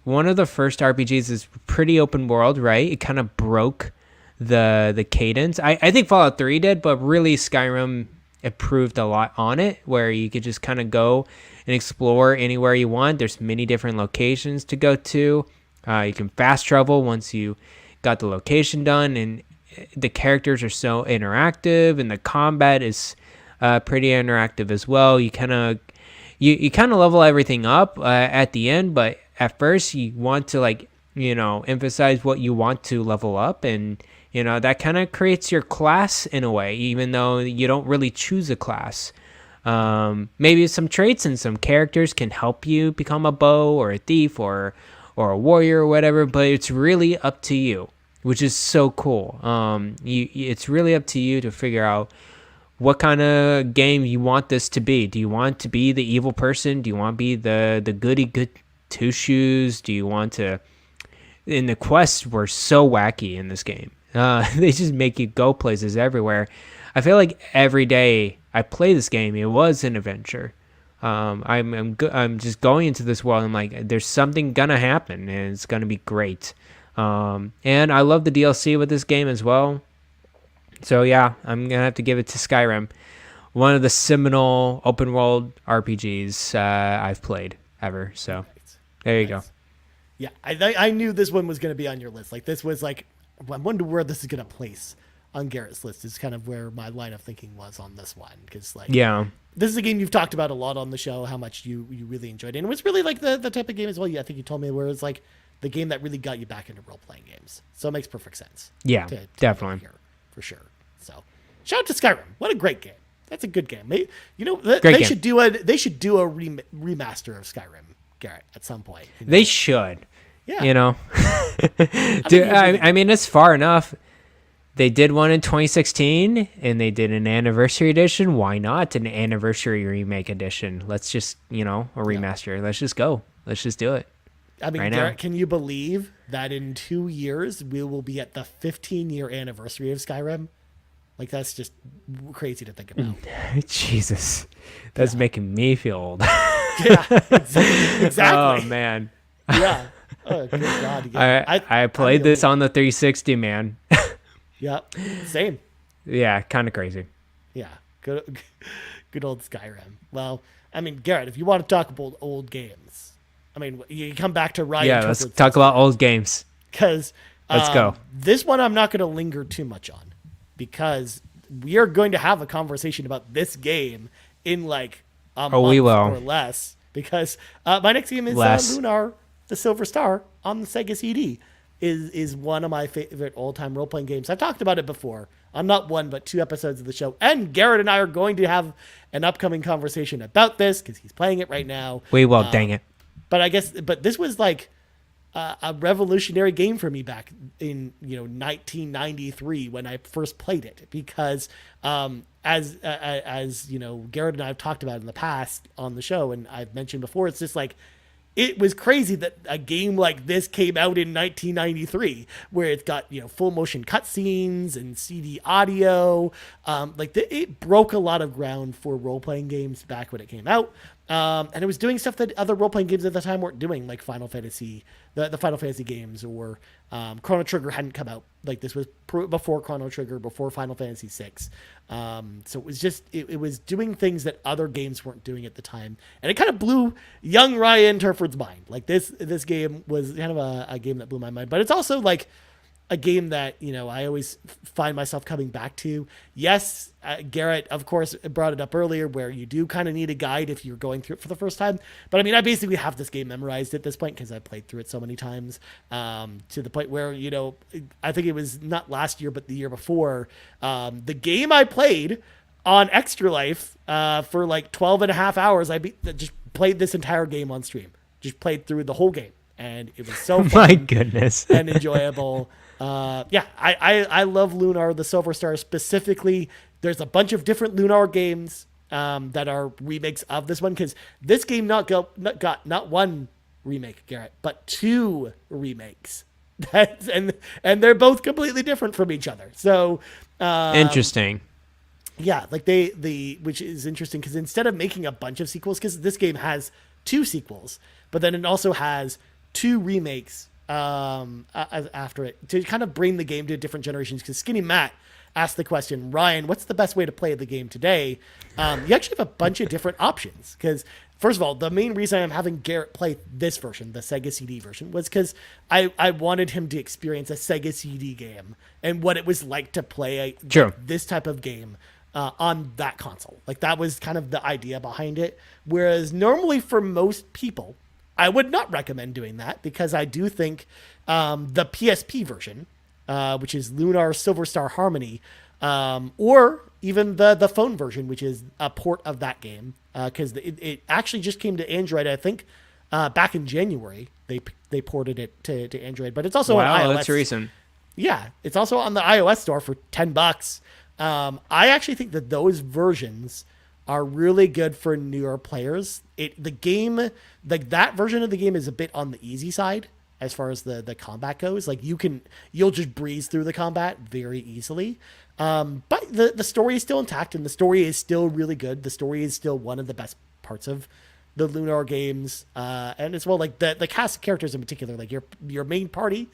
one of the first RPGs. It's pretty open world, right? It kind of broke the cadence. I think Fallout 3 did, but really Skyrim improved a lot on it, where you could just kind of go and explore anywhere you want. There's many different locations to go to. You can fast travel once you got the location done, and the characters are so interactive, and the combat is pretty interactive as well. You kind of level everything up at the end, but at first you want to emphasize what you want to level up, and that kind of creates your class in a way, even though you don't really choose a class. Maybe some traits and some characters can help you become a bow or a thief or a warrior or whatever, but it's really up to you, which is so cool. It's really up to you to figure out what kind of game you want this to be. Do you want to be the evil person? Do you want to be the goody good two shoes? Do you want to... And the quests were so wacky in this game. They just make you go places everywhere. I feel like every day I play this game, it was an adventure. I'm just going into this world. I'm like, there's something gonna happen, and it's gonna be great. And I love the DLC with this game as well. So yeah, I'm gonna have to give it to Skyrim, one of the seminal open world RPGs I've played ever. So there you go. Yeah, I knew this one was going to be on your list. Like, this was like, I wonder where this is going to place on Garrett's list. Is kind of where my line of thinking was on this one, because this is a game you've talked about a lot on the show, how much you really enjoyed it. And it was really like the type of game as well. Yeah, I think you told me where it's like the game that really got you back into role playing games. So it makes perfect sense. Yeah, definitely. Here, for sure. So shout out to Skyrim. What a great game. That's a good game. They should do a remaster of Skyrim, Garrett, at some point. They should. Yeah. Dude, I mean, it's far enough. They did one in 2016, and they did an anniversary edition. Why not an anniversary remake edition? Let's just, a remaster. Yeah. Let's just go. Let's just do it. I mean, Garrett, can you believe that in 2 years we will be at the 15-year anniversary of Skyrim? Like, that's just crazy to think about. Jesus. That's making me feel old. Yeah, exactly. Oh, man. Yeah. Oh, good God. Yeah. I played this on the 360, man. Yeah, same. Yeah, kind of crazy. Yeah, good old Skyrim. Well, I mean, Garrett, if you want to talk about old games, I mean, you come back to Ryan. Yeah, let's talk about old games. Because let's go. This one I'm not going to linger too much on, because we are going to have a conversation about this game in like a month or less. Because my next game is Lunar, the Silver Star on the Sega CD. Is one of my favorite all-time role-playing games. I've talked about it before on not one but 2 episodes of the show, and Garrett and I are going to have an upcoming conversation about this because he's playing it right now. We will, dang it. But this was like a revolutionary game for me back in 1993 when I first played it, because as Garrett and I have talked about in the past on the show, and I've mentioned before, it's just like, it was crazy that a game like this came out in 1993, where it's got, full motion cutscenes and CD audio. It broke a lot of ground for role-playing games back when it came out. And it was doing stuff that other role-playing games at the time weren't doing, like Final Fantasy, the Final Fantasy games, or Chrono Trigger hadn't come out. Like, this was before Chrono Trigger, before Final Fantasy VI. So it was just, it was doing things that other games weren't doing at the time. And it kind of blew young Ryan Turford's mind. Like, this game was kind of a game that blew my mind. But it's also like a game that, I always find myself coming back to. Yes, Garrett, of course, brought it up earlier, where you do kind of need a guide if you're going through it for the first time. But I mean, I basically have this game memorized at this point because I played through it so many times, to the point where, I think it was not last year, but the year before, the game I played on Extra Life for like 12 and a half hours. Just played this entire game on stream. Just played through the whole game. And it was so fun. My goodness. And enjoyable. I love Lunar, the Silver Star specifically. There's a bunch of different Lunar games that are remakes of this one, because this game got not one remake, Garrett, but 2 remakes. And they're both completely different from each other. So interesting. Yeah, like which is interesting because instead of making a bunch of sequels, because this game has 2 sequels, but then it also has 2 remakes after it to kind of bring the game to different generations. Because Skinny Matt asked the question, Ryan, what's the best way to play the game today? You actually have a bunch of different options, because first of all, the main reason I'm having Garrett play this version, the Sega CD version, was because I wanted him to experience a Sega CD game and what it was like to play this type of game on that console. Like, that was kind of the idea behind it. Whereas normally for most people, I would not recommend doing that, because I do think the PSP version, which is Lunar Silver Star Harmony, or even the phone version, which is a port of that game, because it actually just came to Android, I think, back in January. They ported it to Android, but it's also on iOS. That's recent. Yeah, it's also on the iOS store for $10. I actually think that those versions are really good for newer players. The game, like that version of the game, is a bit on the easy side as far as the combat goes. Like, you'll just breeze through the combat very easily. But the story is still intact, and the story is still really good. The story is still one of the best parts of the Lunar games. And as well, like the cast of characters in particular, like your main party,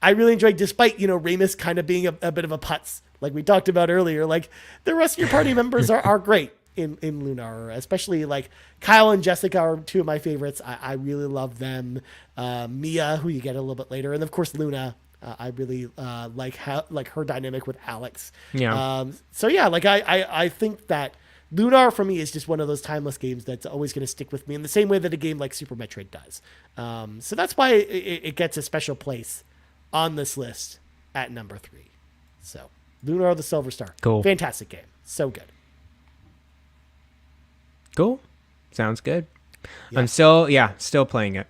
I really enjoyed, despite, Remus kind of being a bit of a putz, like we talked about earlier. Like, the rest of your party members are great in Lunar, especially like Kyle and Jessica are 2 of my favorites. I really love them. Mia, who you get a little bit later, and of course Luna. I really like her dynamic with Alex. Yeah. So yeah, like I think that Lunar for me is just one of those timeless games that's always going to stick with me in the same way that a game like Super Metroid does. So that's why it gets a special place on this list at number 3. So Lunar the Silver Star. Cool. Fantastic game. So good. Cool. Sounds good. Yeah. I'm still playing it.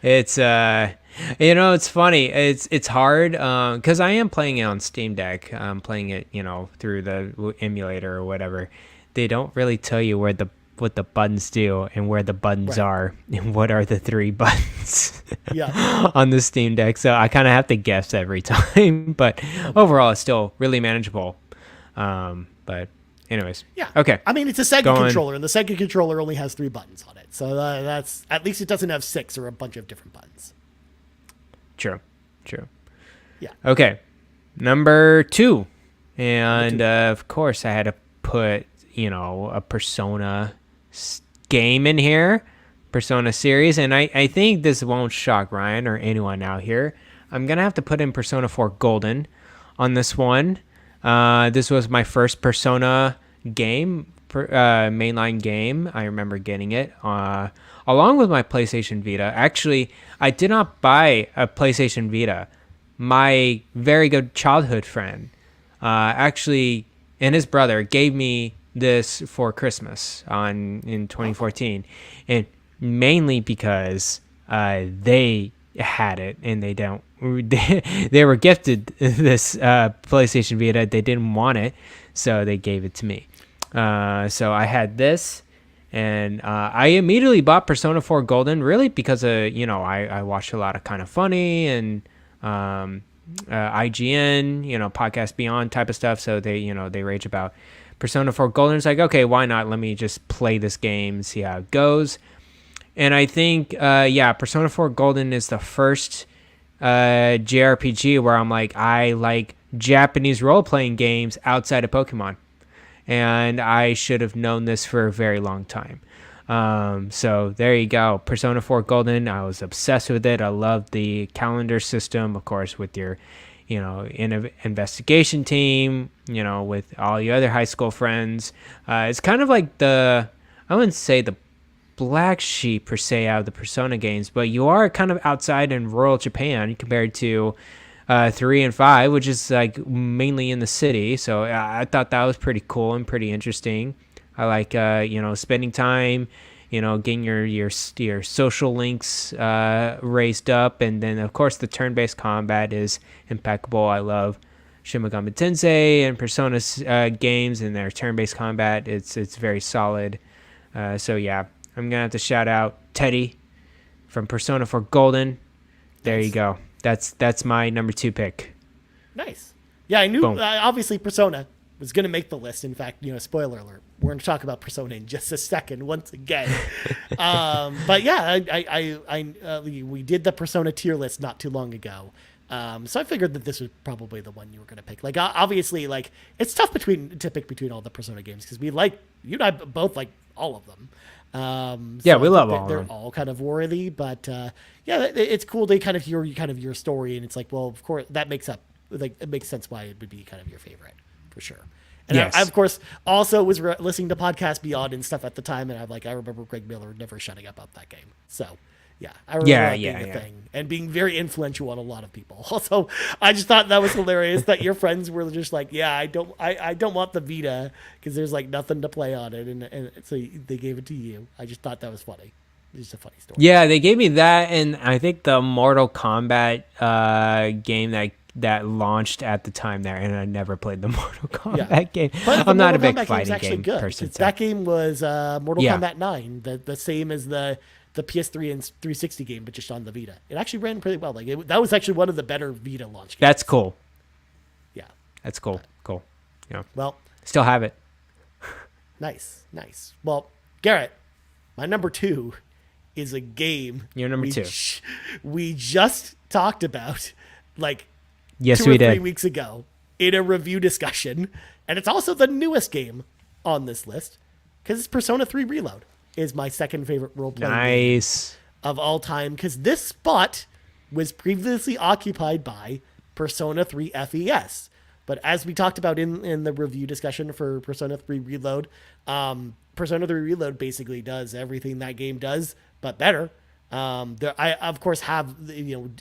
It's it's funny. It's hard because I am playing it on Steam Deck. I'm playing it, through the emulator or whatever. They don't really tell you what the buttons do and where the buttons are and what are the 3 buttons on the Steam Deck. So I kind of have to guess every time. But overall, it's still really manageable. But anyways, yeah. Okay. I mean, it's a Sega controller, and the Sega controller only has 3 buttons on it. So that's, at least it doesn't have 6 or a bunch of different buttons. True. Yeah. Okay. Number 2. And of course, I had to put, a Persona game in here, Persona series. And I think this won't shock Ryan or anyone out here. I'm going to have to put in Persona 4 Golden on this one. This was my first Persona game, mainline game. I remember getting it along with my PlayStation Vita. Actually, I did not buy a PlayStation Vita. My very good childhood friend, actually, and his brother gave me this for Christmas in 2014, and mainly because they had it and they don't. They were gifted this PlayStation Vita. They didn't want it, so they gave it to me. So I had this, and I immediately bought Persona 4 Golden, really because I watched a lot of Kind of Funny and IGN, Podcast Beyond type of stuff. So they rage about Persona 4 Golden. It's like, okay, why not? Let me just play this game, see how it goes. And I think, Persona 4 Golden is the first JRPG where I'm like, I like Japanese role-playing games outside of Pokemon. And I should have known this for a very long time. So there you go. Persona 4 Golden, I was obsessed with it. I loved the calendar system, of course, with your, investigation team, with all your other high school friends. It's kind of like I wouldn't say the black sheep per se out of the Persona games, but you are kind of outside in rural Japan compared to 3 and 5, which is like mainly in the city. So I thought that was pretty cool and pretty interesting. I like spending time, getting your social links raised up, and then of course the turn-based combat is impeccable. I love Shin Megami Tensei and Persona games and their turn-based combat. It's very solid. So yeah, I'm gonna have to shout out Teddy from Persona 4 Golden. There you go. That's my number 2 pick. Nice. Yeah, I knew. Obviously, Persona was going to make the list. In fact, spoiler alert. We're going to talk about Persona in just a second, once again. But yeah, we did the Persona tier list not too long ago. So I figured that this was probably the one you were going to pick. Like, obviously, like it's tough to pick between all the Persona games because you and I both like all of them. Yeah, we love all of them. They're all kind of worthy, but yeah, it's cool to kind of hear your story, and it's like, well, of course, it makes sense why it would be kind of your favorite for sure. And yes. I of course, also was listening to Podcast Beyond and stuff at the time, and I remember Greg Miller never shutting up about that game. So yeah, I remember that being a thing and being very influential on a lot of people. Also, I just thought that was hilarious that your friends were just like, yeah, I don't want the Vita because there's like nothing to play on it, and so they gave it to you. I just thought that was funny. It's just a funny story. Yeah, they gave me that, and I think the Mortal Kombat game that launched at the time there, and I never played the Mortal Kombat game. I'm not a big fighting game person. That game was Mortal Kombat 9, the same as the PS3 and 360 game, but just on the Vita. It actually ran pretty well. That was actually one of the better Vita launch games. That's cool. Yeah. That's cool. Cool. Yeah. Well, still have it. Nice. Well, Garrett, my number 2 is a game. Your number 2. We just talked about yes, 2 or 3 did. weeks ago in a review discussion, and it's also the newest game on this list because it's Persona 3 Reload. Is my second favorite role-playing game of all time, because this spot was previously occupied by Persona 3 FES. But as we talked about in the review discussion for Persona 3 Reload, Persona 3 Reload basically does everything that game does, but better. I, of course, have,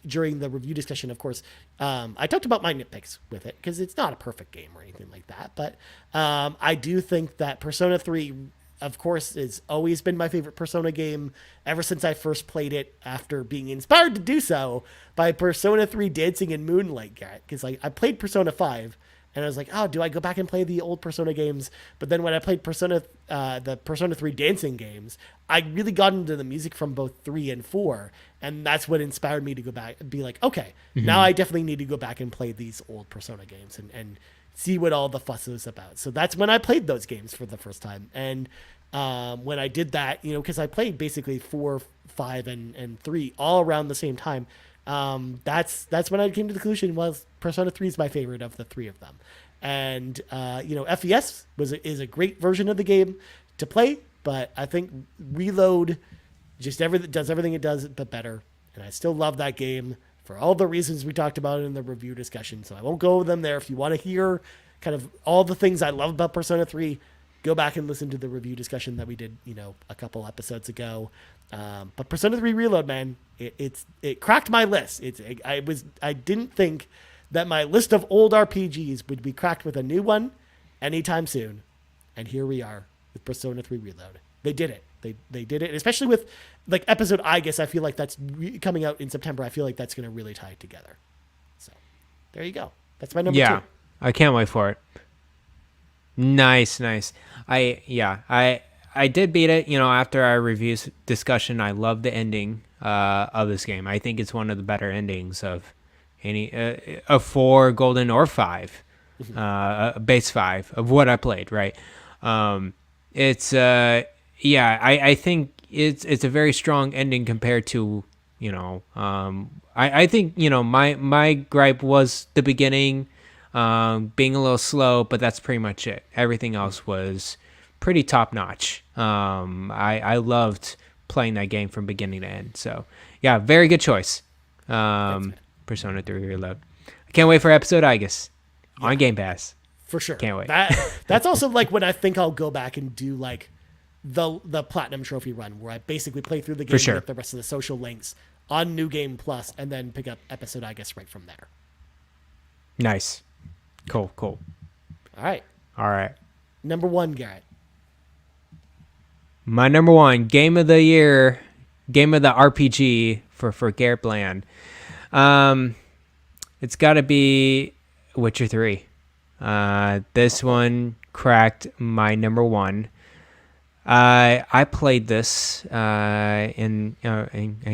during the review discussion, of course, I talked about my nitpicks with it, because it's not a perfect game or anything like that. But I do think that Persona 3, of course, it's always been my favorite Persona game ever since I first played it after being inspired to do so by Persona 3 Dancing in Moonlight, Garrett. Because I played Persona 5, and I was like, oh, do I go back and play the old Persona games? But then when I played the Persona 3 Dancing games, I really got into the music from both 3 and 4, and that's what inspired me to go back and be like, okay, now I definitely need to go back and play these old Persona games and see what all the fuss is about. So that's when I played those games for the first time. And when I did that, because I played basically 4, 5, and 3 all around the same time, that's when I came to the conclusion was Persona 3 is my favorite of the 3 of them. And FES is a great version of the game to play, but I think Reload just does everything it does, but better. And I still love that game for all the reasons we talked about in the review discussion. So I won't go over them there. If you want to hear kind of all the things I love about Persona 3, go back and listen to the review discussion that we did, a couple episodes ago. But Persona 3 Reload, man, it cracked my list. I didn't think that my list of old RPGs would be cracked with a new one anytime soon. And here we are with Persona 3 Reload. They did it. They did it, and especially with episode I guess I feel like that's coming out in September. I feel like that's going to really tie it together. So there you go. That's my number 2. I can't wait for it. Nice. I did beat it, after our reviews discussion. I love the ending of this game. I think it's one of the better endings of any of 4 Golden or 5, base 5 of what I played, right? I think it's a very strong ending compared to, I think, my gripe was the beginning, being a little slow, but that's pretty much it. Everything else was pretty top notch. I loved playing that game from beginning to end. So yeah, very good choice. Persona 3 Reload. I can't wait for episode I guess on Game Pass. For sure. Can't wait. That's also when I think I'll go back and do the platinum trophy run where I basically play through the game with the rest of the social links on New Game Plus and then pick up episode I guess right from there. Nice. Cool. Cool. All right. All right. Number 1, Garrett. My number 1 game of the year, game of the RPG for Garrett Bland. It's got to be Witcher 3. This one cracked my number 1. I played this in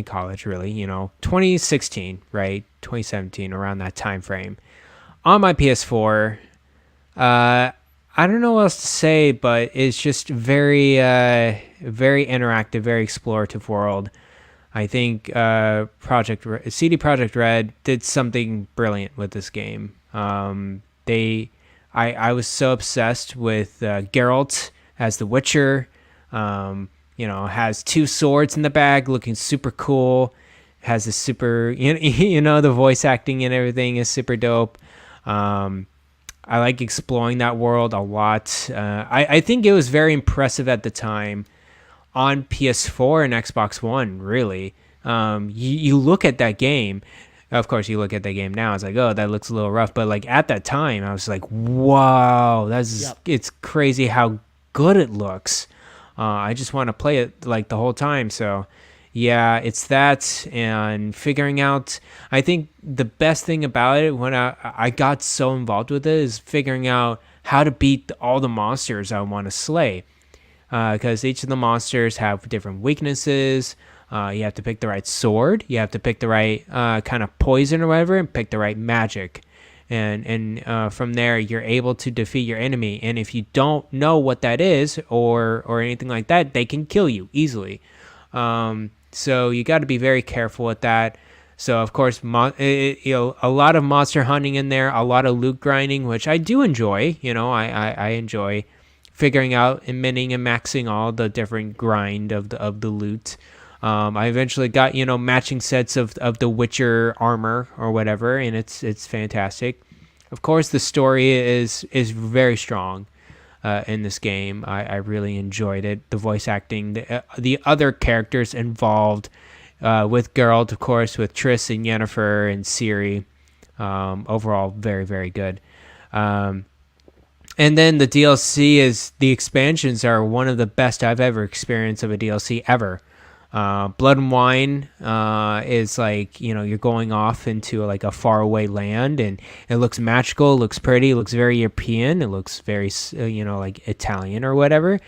college, really. 2016, right? 2017, around that time frame, on my PS4. I don't know what else to say, but it's just very interactive, very explorative world. I think CD Projekt Red did something brilliant with this game. I was so obsessed with Geralt as the Witcher. Has 2 swords in the bag, looking super cool. Has a super, the voice acting and everything is super dope. I like exploring that world a lot. I think it was very impressive at the time on PS4 and Xbox One, really. You look at that game. Of course, you look at that game now, it's like, oh, that looks a little rough. But like at that time, I was like, wow, it's crazy how good it looks. I just want to play it like the whole time. So yeah, it's that, and figuring out, I think the best thing about it when I got so involved with it is figuring out how to beat all the monsters I want to slay. Because each of the monsters have different weaknesses. You have to pick the right sword. You have to pick the right kind of poison or whatever, and pick the right magic. And from there, you're able to defeat your enemy. And if you don't know what that is or anything like that, they can kill you easily. So you got to be very careful with that. So of course, a lot of monster hunting in there, a lot of loot grinding, which I do enjoy. I enjoy figuring out and minning and maxing all the different grind of the loot. I eventually got matching sets of the Witcher armor or whatever, and it's fantastic. Of course, the story is very strong. In this game, I really enjoyed it. The voice acting, the other characters involved, with Geralt, of course, with Triss and Yennefer and Ciri, overall very, very good. And then the DLC the expansions are one of the best I've ever experienced of a DLC ever. Blood and Wine is like, you're going off into like a faraway land, and it looks magical, it looks pretty, it looks very European, it looks very, like Italian or whatever.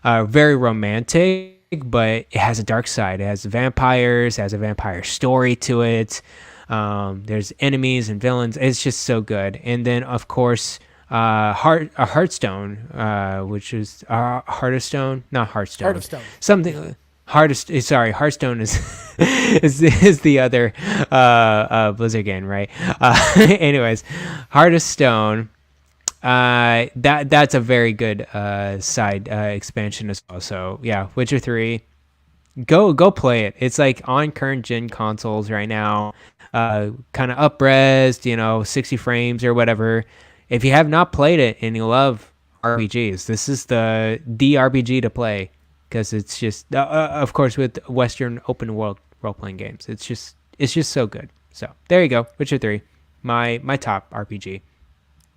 Very romantic, but it has a dark side. It has vampires, it has a vampire story to it. There's enemies and villains. It's just so good. And then, of course, Hearthstone, which is Hearthstone, not Hearthstone. Hearthstone. Something. Hearthstone is is the other Blizzard game, right? Anyways, Hearthstone. That's a very good side expansion as well. So yeah, Witcher 3. Go play it. It's like on current gen consoles right now. Kind of up-resed, 60 frames or whatever. If you have not played it and you love RPGs, this is the RPG to play. Because it's just, of course, with Western open world role-playing games, it's just so good. So there you go, Witcher 3, my top RPG.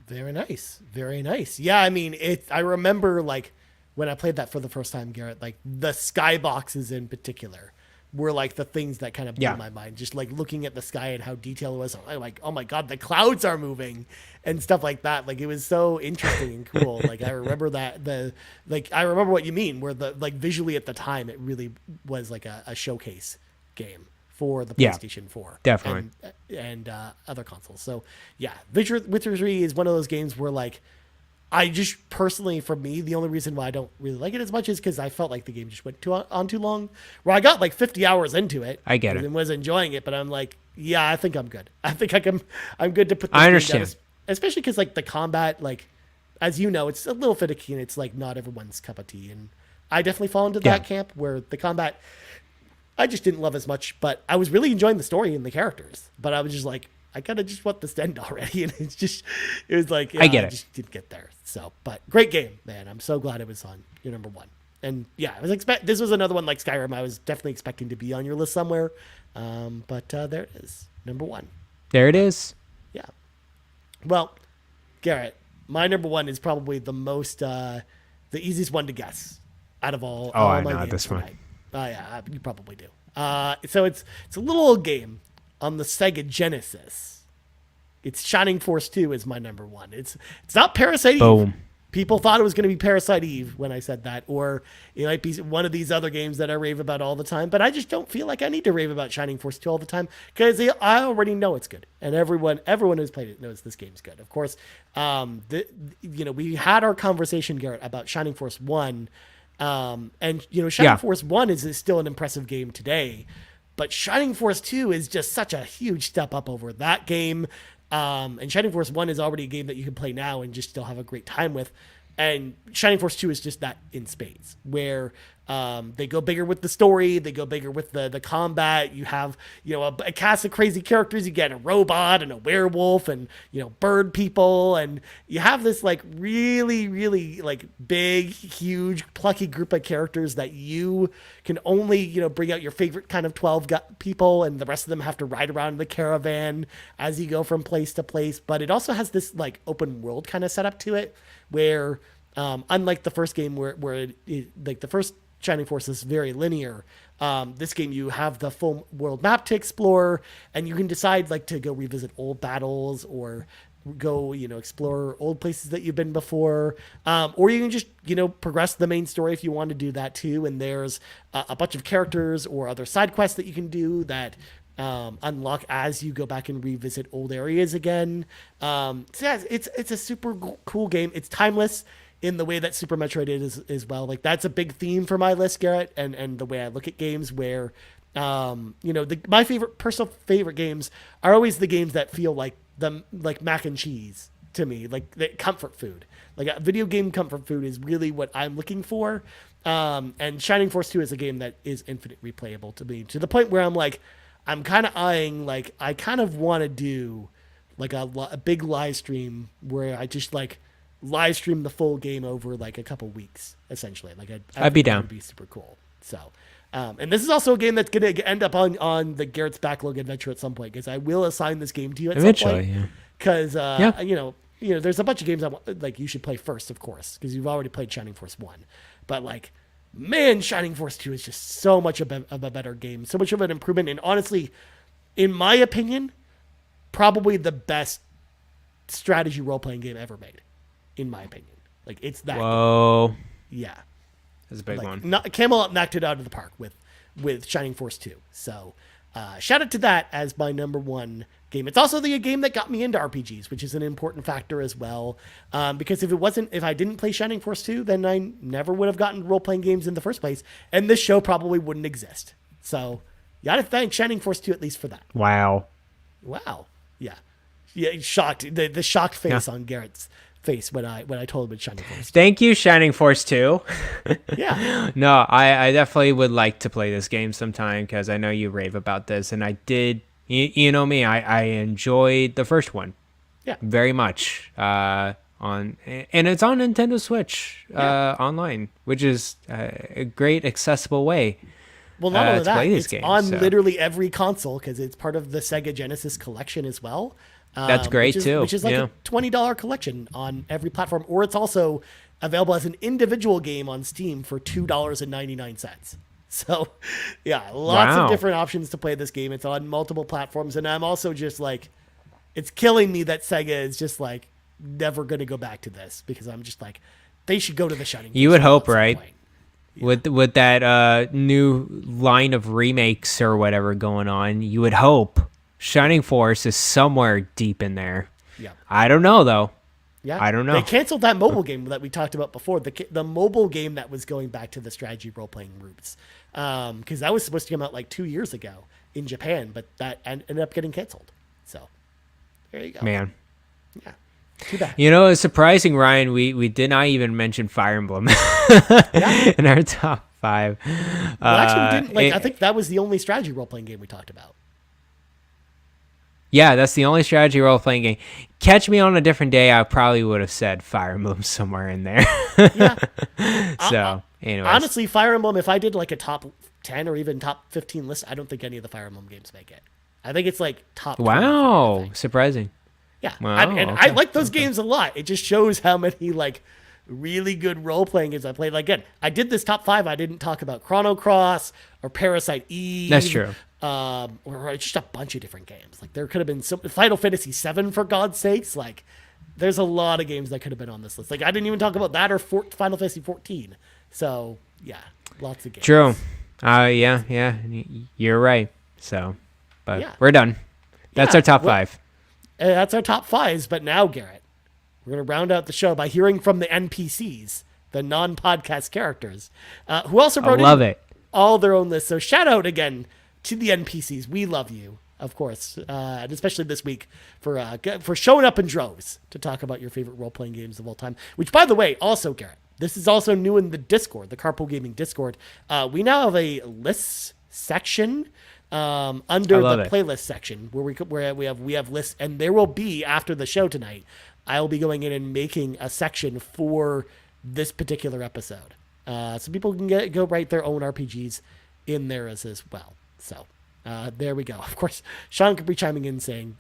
Very nice, very nice. Yeah, I mean, I remember like when I played that for the first time, Garrett, like the skyboxes in particular were like the things that kind of blew my mind. Just like looking at the sky and how detailed it was, I'm like, oh my god, the clouds are moving and stuff like that. Like it was so interesting and cool. Like I remember I remember what you mean, where the like visually at the time it really was like a showcase game for the PlayStation 4, definitely, and other consoles. So yeah, Witcher 3 is one of those games where like I just personally, for me, the only reason why I don't really like it as much is because I felt like the game just went on too long. Where I got like 50 hours into it, I get it, and was enjoying it, but I'm like, yeah, I think I'm good. I think I'm good to put. I understand, down, especially because like the combat, like as you know, it's a little finicky and it's like not everyone's cup of tea, and I definitely fall into that camp where the combat I just didn't love as much, but I was really enjoying the story and the characters. But I was just like, I kind of just want this to end already, and it was like, yeah, I just didn't get there. So, but great game, man. I'm so glad it was on your number 1. And yeah, this was another one like Skyrim. I was definitely expecting to be on your list somewhere, but there it is, number 1. There it is. Yeah. Well, Garrett, my number one is probably the easiest one to guess out of all I my know games this one. tonight. Yeah, you probably do. So it's a little old game on the Sega Genesis. It's Shining Force 2 is my number one. It's not Parasite Eve. Boom. People thought it was going to be Parasite Eve when I said that, or it might be one of these other games that I rave about all the time. But I just don't feel like I need to rave about Shining Force 2 all the time because I already know it's good, and everyone who's played it knows this game's good. Of course, we had our conversation, Garrett, about Shining Force 1, and Shining Force 1 is still an impressive game today, but Shining Force 2 is just such a huge step up over that game. And Shining Force 1 is already a game that you can play now and just still have a great time with. And Shining Force 2 is just that in spades, where they go bigger with the story, they go bigger with the combat. You have, a cast of crazy characters. You get a robot and a werewolf and, bird people. And you have this like really, really like big, huge, plucky group of characters that you can only, bring out your favorite kind of 12 people, and the rest of them have to ride around in the caravan as you go from place to place. But it also has this like open world kind of setup to it, where unlike the first game where like the first Shining Force is very linear, this game you have the full world map to explore, and you can decide like to go revisit old battles or go explore old places that you've been before, or you can just progress the main story if you want to do that too. And there's a bunch of characters or other side quests that you can do that unlock as you go back and revisit old areas again. So yeah, it's a super cool game. It's timeless in the way that Super Metroid is as well. Like that's a big theme for my list, Garrett, and the way I look at games where, my personal favorite games are always the games that feel like mac and cheese to me, like the comfort food. Like a video game comfort food is really what I'm looking for. And Shining Force 2 is a game that is infinite replayable to me, to the point where I'm kind of eyeing, like, I kind of want to do like a big live stream where I just like live stream the full game over like a couple weeks, essentially. Like I'd be down. That would be super cool. So, and this is also a game that's going to end up on the Garrett's Backlog Adventure at some point, because I will assign this game to you at Eventually, some point. yeah. Because, there's a bunch of games like you should play first, of course, because you've already played Shining Force 1. But like, man, Shining Force 2 is just so much of a better game, so much of an improvement. And honestly, in my opinion, probably the best strategy role-playing game ever made, in my opinion. Like, it's that Whoa. good. Yeah. That's a big one. Camelot knocked it out of the park with Shining Force 2. So shout out to that as my number one game. It's also the game that got me into RPGs, which is an important factor as well. Because if I didn't play Shining Force 2, then I never would have gotten role-playing games in the first place, and this show probably wouldn't exist. So you got to thank Shining Force 2 at least for that. Wow. Yeah. Yeah, shocked. The shocked face on Garrett's face when I told him it's Shining Force 2. Thank you, Shining Force 2. Yeah. No, I definitely would like to play this game sometime, because I know you rave about this, and I did. You know me, I enjoyed the first one. Yeah. Very much. And it's on Nintendo Switch online, which is a great accessible way. Well, not only to that, play this it's game, on so. literally every console, because it's part of the Sega Genesis collection as well. That's great too. Which is like a $20 collection on every platform, or it's also available as an individual game on Steam for $2.99. So, yeah, lots of different options to play this game. It's on multiple platforms, and I'm also just like, it's killing me that Sega is just like never going to go back to this, because I'm just like, they should go to the Shining Force. You would hope, right? Yeah. With that new line of remakes or whatever going on, you would hope Shining Force is somewhere deep in there. Yeah. I don't know, though. Yeah. I don't know. They canceled that mobile game that we talked about before, the mobile game that was going back to the strategy role-playing roots. Because that was supposed to come out like 2 years ago in Japan, but that ended up getting canceled. So, there you go. Man. Yeah. Too bad. It's surprising, Ryan, we did not even mention Fire Emblem in our top 5. Well, actually, we didn't. I think that was the only strategy role-playing game we talked about. Yeah, that's the only strategy role-playing game. Catch me on a different day, I probably would have said Fire Emblem somewhere in there. Yeah. So, anyways. Honestly, Fire Emblem, if I did like a top 10 or even top 15 list, I don't think any of the Fire Emblem games make it. I think it's like top 20, Wow, surprising. Yeah. Wow, I okay, like those games a lot. It just shows how many like really good role-playing games I played. Like, again, I did this top 5. I didn't talk about Chrono Cross or Parasite Eve. That's true. Or just a bunch of different games. Like there could have been some Final Fantasy VII, for God's sakes. Like there's a lot of games that could have been on this list. Like I didn't even talk about that or Final Fantasy 14. So yeah, lots of games. True. Yeah. You're right. So, but Yeah. we're done. That's our top 5. That's our top 5s. But now, Garrett, we're going to round out the show by hearing from the NPCs, the non-podcast characters, who also wrote in all their own lists. So shout out again to the NPCs. We love you, of course, and especially this week for showing up in droves to talk about your favorite role-playing games of all time. Which, by the way, also, Garrett, this is also new in the Discord, the Carpool Gaming Discord. We now have a lists section under the playlist section where we have lists, and there will be, after the show tonight, I'll be going in and making a section for this particular episode, so people can go write their own RPGs in there as well. So there we go. Of course, Sean could be chiming in saying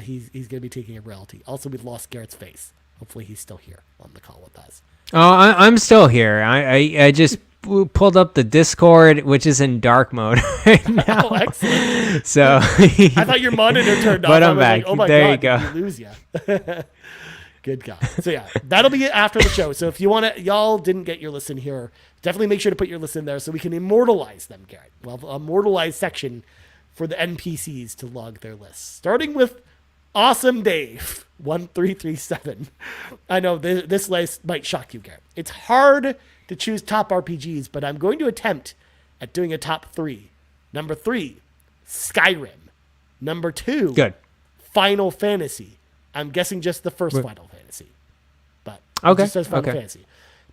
he's going to be taking a royalty. Also, we've lost Garrett's face. Hopefully, he's still here on the call with us. Oh, I'm still here. I just pulled up the Discord, which is in dark mode right now. Oh, excellent. So I thought your monitor turned off. But I'm back. Like, oh my there God, you go. did we lose you? Good God. So yeah, that'll be it after the show. So if you want to, y'all didn't get your list in here, definitely make sure to put your list in there so we can immortalize them, Garrett. We'll have an immortalized section for the NPCs to log their lists. Starting with Awesome Dave 1337. I know this list might shock you, Garrett. It's hard to choose top RPGs, but I'm going to attempt at doing a top 3. Number 3, Skyrim. Number 2, Good. Final Fantasy. I'm guessing just the first Final Fantasy, but it Okay. just says Final Fantasy.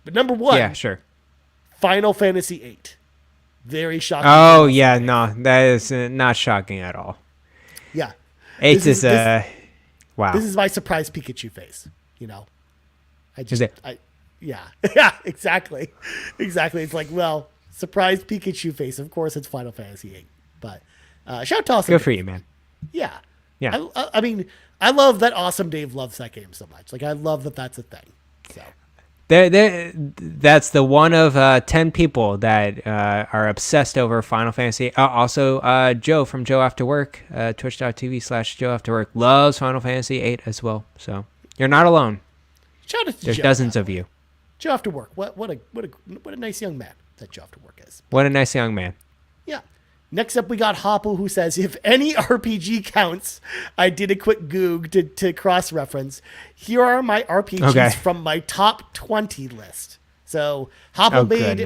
But number 1, Yeah, sure. Final Fantasy VIII. Very shocking. Oh yeah, no, that is not shocking at all. Yeah. 8 is wow. This is my surprise Pikachu face. You know, yeah, exactly. It's like, well, surprise Pikachu face. Of course, it's Final Fantasy VIII. But shout to Awesome Good Dave. for you, man. Yeah. Yeah. I mean, I love that Awesome Dave loves that game so much. Like, I love that that's a thing. So. That's the one of 10 people that are obsessed over Final Fantasy. Also, Joe from Joe After Work, twitch.tv/Joe After Work, loves Final Fantasy VIII as well. So you're not alone. Shout out to There's Joe dozens of you. Joe After Work. What a nice young man that Joe After Work is. What a nice young man. Yeah. Next up, we got Hopple, who says, if any RPG counts, I did a quick Goog to cross-reference. Here are my RPGs from my top 20 list. So Hopple made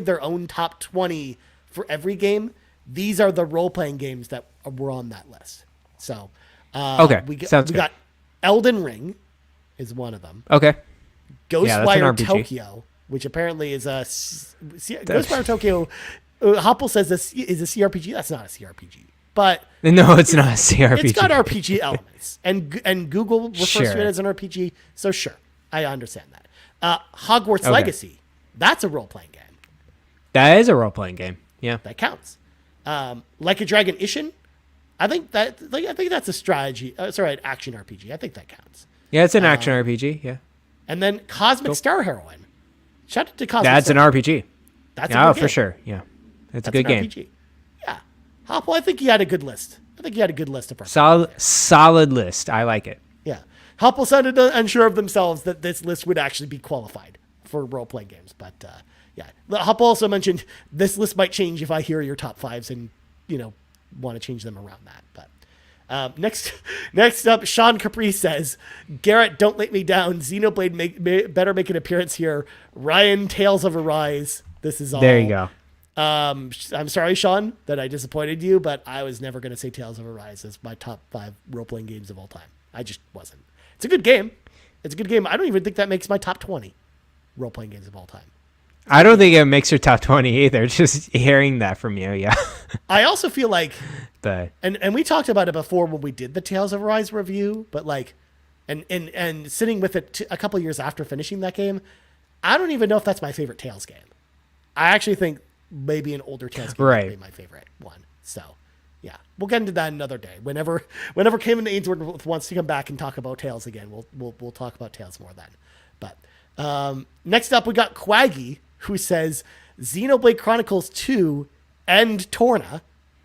their own top 20 for every game. These are the role-playing games that were on that list. So we got Elden Ring is one of them. Okay. Ghostwire Tokyo, which apparently is a Ghostwire Tokyo. Hopple says this is a CRPG. That's not a CRPG, but no, it's not a CRPG. It's got RPG elements, and Google refers to it as an RPG. So sure, I understand that. Hogwarts Legacy, that's a role playing game. That is a role playing game. Yeah, that counts. Like a Dragon Ishin, I think that's a strategy. An action RPG. I think that counts. Yeah, it's an action RPG. Yeah, and then Cosmic Star Heroine. Shout out to Cosmic. That's Star an RPG. That's a good for sure. Yeah. That's a good game. RPG. Yeah. Hopple, I think he had a good list. of RPGs. Solid list. I like it. Yeah. Hopple sounded unsure of themselves that this list would actually be qualified for role-playing games. But, yeah. Hopple also mentioned this list might change if I hear your top 5s and, want to change them around that. But next up, Sean Capri says, Garrett, don't let me down. Xenoblade better make an appearance here. Ryan, Tales of Arise. This is all. There you go. I'm sorry, Sean, that I disappointed you, but I was never going to say Tales of Arise as my top 5 role-playing games of all time. I just wasn't. It's a good game. I don't even think that makes my top 20 role-playing games of all time. I don't think it makes your top 20 either. Just hearing that from you, yeah. I also feel like, and we talked about it before when we did the Tales of Arise review, but like, and sitting with it a couple years after finishing that game, I don't even know if that's my favorite Tales game. I actually think maybe an older Tales game would be my favorite one. So, Yeah, we'll get into that another day. Whenever Kevin Ainsworth wants to come back and talk about Tales again, we'll talk about Tales more then. But next up, we got Cwaggy, who says Xenoblade Chronicles 2 and Torna,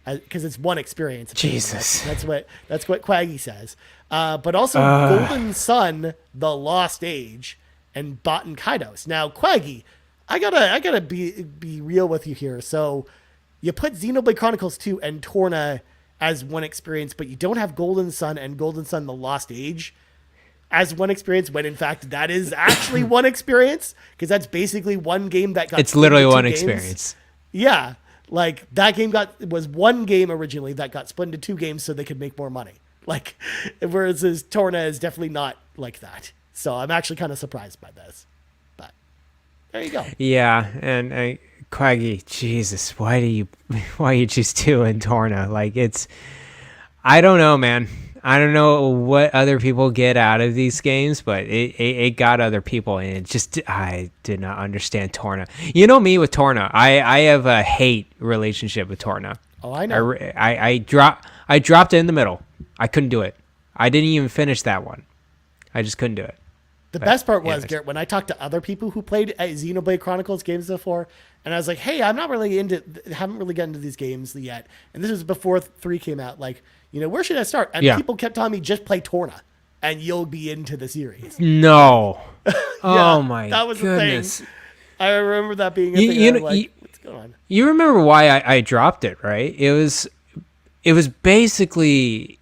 because it's one experience. Jesus, that's what Cwaggy says. But also Golden Sun, The Lost Age, and Baten Kaidos. Now, Cwaggy, I gotta be real with you here. So you put Xenoblade Chronicles 2 and Torna as one experience, but you don't have Golden Sun and Golden Sun The Lost Age as one experience, when in fact that is actually one experience, because that's basically one game that got... It's literally one experience. Yeah. Like, that game was one game originally that got split into two games so they could make more money. Like, whereas Torna is definitely not like that. So I'm actually kind of surprised by this. But there you go. Yeah, and Cwaggy, Jesus, why you choose 2 in Torna? Like, I don't know, man. I don't know what other people get out of these games, but it got other people, and I did not understand Torna. You know me with Torna. I have a hate relationship with Torna. Oh, I know. I dropped it in the middle. I couldn't do it. I didn't even finish that one. I just couldn't do it. The best part was, Garrett, when I talked to other people who played Xenoblade Chronicles games before, and I was like, hey, haven't really gotten into these games yet. And this was before 3 came out. Like, where should I start? And people kept telling me, just play Torna, and you'll be into the series. No. Yeah, oh, my that was goodness. The thing. I remember that being a thing. What's going on? You remember why I dropped it, right? It was basically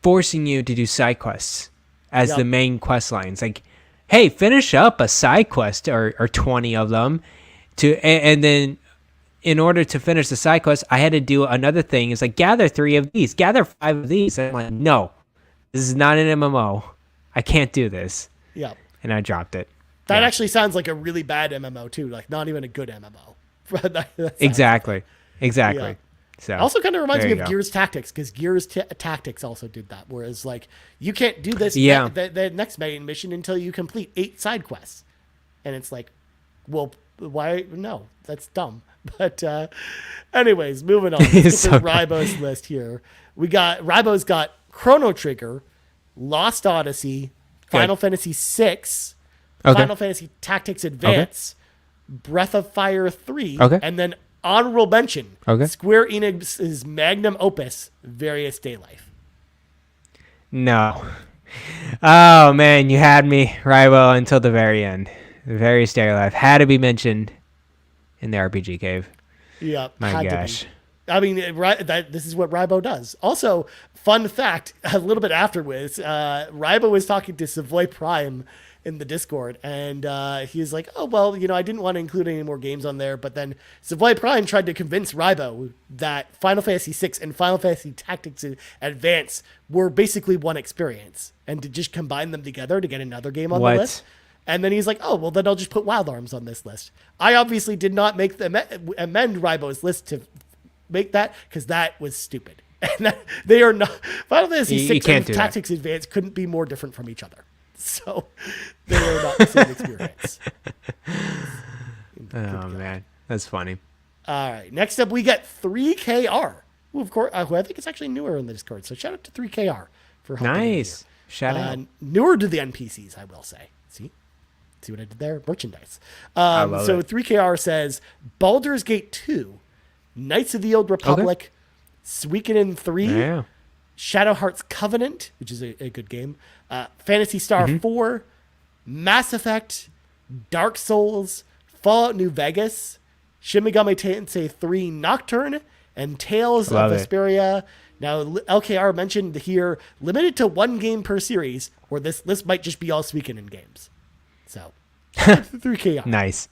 forcing you to do side quests as the main quest lines. Like, hey, finish up a side quest or 20 of them and then in order to finish the side quest, I had to do another thing. It's like, gather 3 of these, gather 5 of these. And I'm like, no, this is not an MMO. I can't do this. Yeah. And I dropped it. That actually sounds like a really bad MMO too. Like, not even a good MMO. Exactly. Yeah. So also kind of reminds me of Gears Tactics, because Gears Tactics also did that. Whereas, like, you can't do this the next main mission until you complete 8 side quests, and it's like, well, why? No, that's dumb. But anyways, moving on. Let's get to Rybo's list here. Rybo's got Chrono Trigger, Lost Odyssey, Final Fantasy VI, Final Fantasy Tactics Advance, Breath of Fire 3, and then honorable mention, Square Enix's magnum opus, Various Day Life. No. Oh, man, you had me, Rybo, until the very end. Various Day Life had to be mentioned in the RPG Cave. Yeah. My gosh. I mean, this is what Rybo does. Also, fun fact, a little bit afterwards, Rybo was talking to Savoy Prime in the Discord, and he was like, oh, well, I didn't want to include any more games on there, but then Savoy Prime tried to convince Rybo that Final Fantasy VI and Final Fantasy Tactics Advance were basically one experience, and to just combine them together to get another game on the list. And then he's like, oh, well, then I'll just put Wild Arms on this list. I obviously did not amend Rybo's list to make that, because that was stupid. And they are not... Final Fantasy VI and Tactics Advance couldn't be more different from each other. So they are not the same experience. Oh, man. That's funny. All right. Next up, we got 3KR, who, of course, who I think is actually newer in the Discord. So shout out to 3KR for helping. Nice. Shout out. Newer to the NPCs, I will say. See what I did there? Merchandise. I love so it. 3KR says Baldur's Gate 2, Knights of the Old Republic, Suikoden 3, Shadow Hearts Covenant, which is a good game, Phantasy Star 4, Mass Effect, Dark Souls, Fallout New Vegas, Shin Megami Tensei 3 Nocturne, and Tales of Vesperia. Now, LKR mentioned here, limited to 1 game per series, or this list might just be all Suikoden games. So, 3KR. Nice.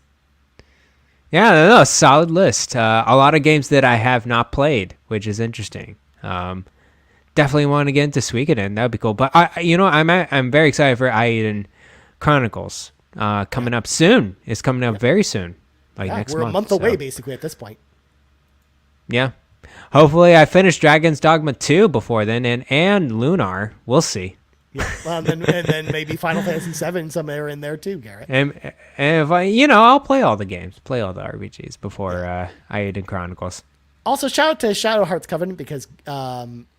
Yeah, no, solid list. A lot of games that I have not played, which is interesting. Definitely want to get into Suikoden. That would be cool. But I'm very excited for Aiden Chronicles coming up soon. It's coming up very soon, like next month. We're a month away, basically, at this point. Yeah. Hopefully, I finish Dragon's Dogma 2 before then, and Lunar. We'll see. Yeah, well, and then maybe Final Fantasy 7 somewhere in there too, Garrett. And if I'll play all the games, play all the RPGs before Aiden Chronicles. Also, shout out to Shadow Hearts Covenant because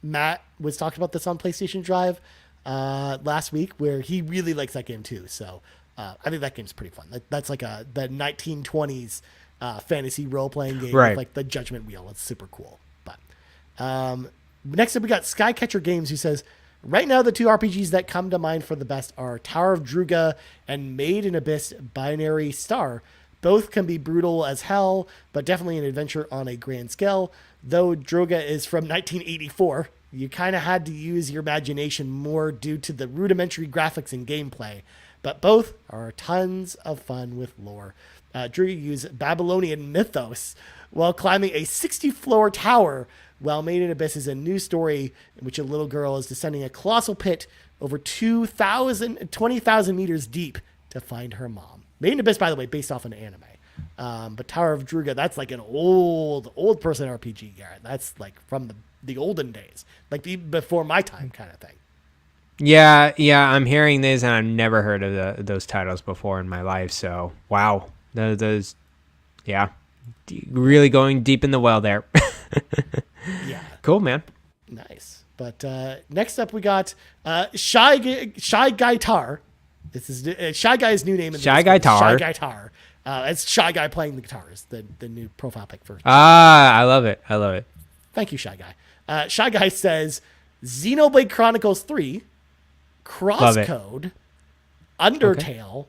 Matt was talking about this on PlayStation Drive last week, where he really likes that game too. So I think that game's pretty fun. That's like the 1920s fantasy role playing game Right. with like the Judgment Wheel. It's super cool. But next up, we got Skycatcher Games, who says, right now the two RPGs that come to mind for the best are Tower of Druga and Made in Abyss Binary Star. Both can be brutal as hell, but definitely an adventure on a grand scale. Though Druga is from 1984, you kind of had to use your imagination more due to the rudimentary graphics and gameplay. But both are tons of fun with lore. Druga uses Babylonian mythos while climbing a 60-floor tower, while Made in Abyss is a new story in which a little girl is descending a colossal pit over 20,000 meters deep to find her mom. Made in Abyss, by the way, based off an anime. But Tower of Druga, that's like an old person RPG, Garrett. That's like from the olden days, like before my time kind of thing. Yeah, I'm hearing this, and I've never heard of those titles before in my life. So, wow, those, yeah, really going deep in the well there. Yeah, cool, man. Nice. But next up, we got Shy Guy Tar. This is Shy Guy's new name. Shy Guy Tar. Shy Guy Tar. It's Shy Guy playing the guitars. The new profile pic for. I love it. Thank you, Shy Guy. Shy Guy says, Xenoblade Chronicles 3, Crosscode, Undertale,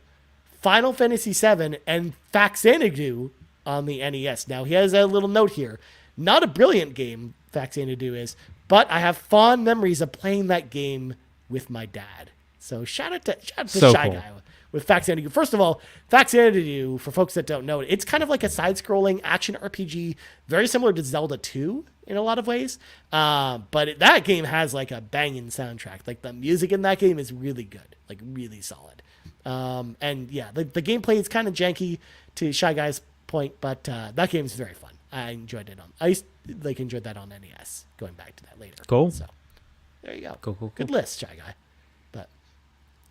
Final Fantasy VII, and Faxanadu on the NES. Now, he has a little note here. Not a brilliant game, Faxanadu is, but I have fond memories of playing that game with my dad. So shout out to So Shy cool. Guy with Faxanadu. First of all, Faxanadu, for folks that don't know it, it's kind of like a side-scrolling action RPG, very similar to Zelda 2 in a lot of ways. But that game has like a banging soundtrack. Like the music in that game is really good, like really solid. And yeah, the gameplay is kind of janky to Shy Guy's point, but that game is very fun. I enjoyed it enjoyed that on NES. Going back to that later. Cool. So there you go. Cool. Good list, Shy Guy. But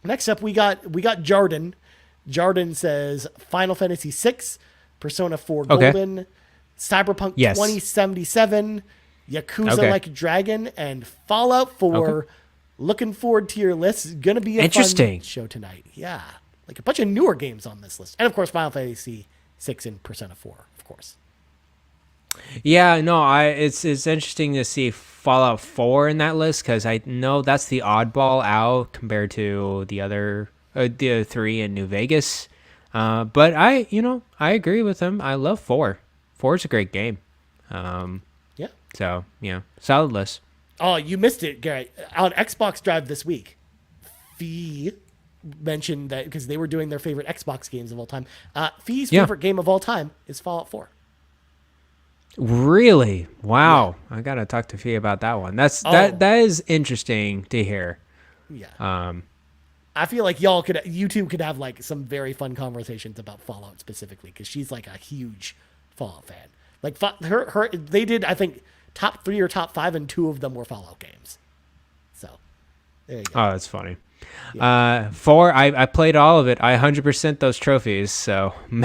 next up, we got Jarden. Jarden says Final Fantasy VI, Persona 4 Golden, Cyberpunk 2077, Yakuza Like a Dragon, and Fallout 4. Okay. Looking forward to your list. It's gonna be a fun show tonight. Yeah, like a bunch of newer games on this list, and of course Final Fantasy VI and Persona 4, of course. Yeah, no, it's interesting to see Fallout 4 in that list because I know that's the oddball out compared to the other three in New Vegas. But I agree with him. I love 4. 4 is a great game. Yeah. So yeah, solid list. Oh, you missed it, Garrett. On Xbox Drive this week, Fee mentioned that because they were doing their favorite Xbox games of all time. Fee's favorite game of all time is Fallout 4. Really? Wow. Yeah. I gotta talk to Fee about that one. That is interesting to hear. Yeah. I feel like you two could have like some very fun conversations about Fallout specifically because she's like a huge Fallout fan. Like they did, I think, top 3 or top 5, and 2 of them were Fallout games. So there you go. Oh, that's funny. Yeah. 4, I played all of it. I 100% those trophies. So, and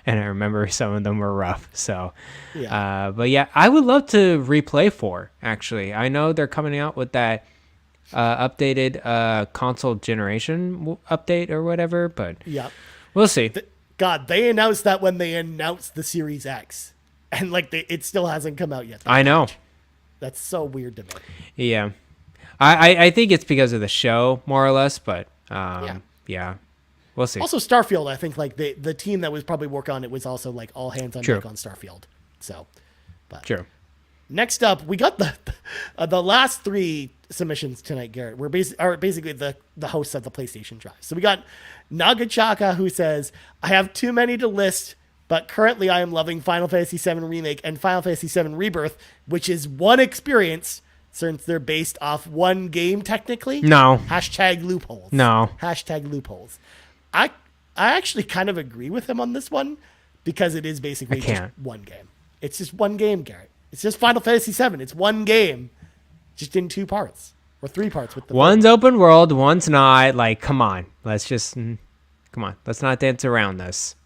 I remember some of them were rough. So, yeah. But yeah, I would love to replay 4. Actually, I know they're coming out with that updated console generation update or whatever. But yeah, we'll see. They announced that when they announced the Series X, and like it still hasn't come out yet. I know. That's so weird to me. Yeah. I think it's because of the show, more or less, but yeah, we'll see. Also, Starfield, I think like the team that was probably working on it was also like all hands on deck on Starfield. So, but true. Next up, we got the last 3 submissions tonight, Garrett. We're basically the hosts of the PlayStation Drive. So we got Nagachaka, who says, I have too many to list, but currently I am loving Final Fantasy VII Remake and Final Fantasy VII Rebirth, which is one experience. Since they're based off one game, technically. No. Hashtag loopholes. No. Hashtag loopholes. I actually kind of agree with him on this one because it is basically just one game. It's just one game, Garrett. It's just Final Fantasy VII. It's one game, just in 2 parts or 3 parts. With the one's open world, one's not. Like, come on. Let's not dance around this.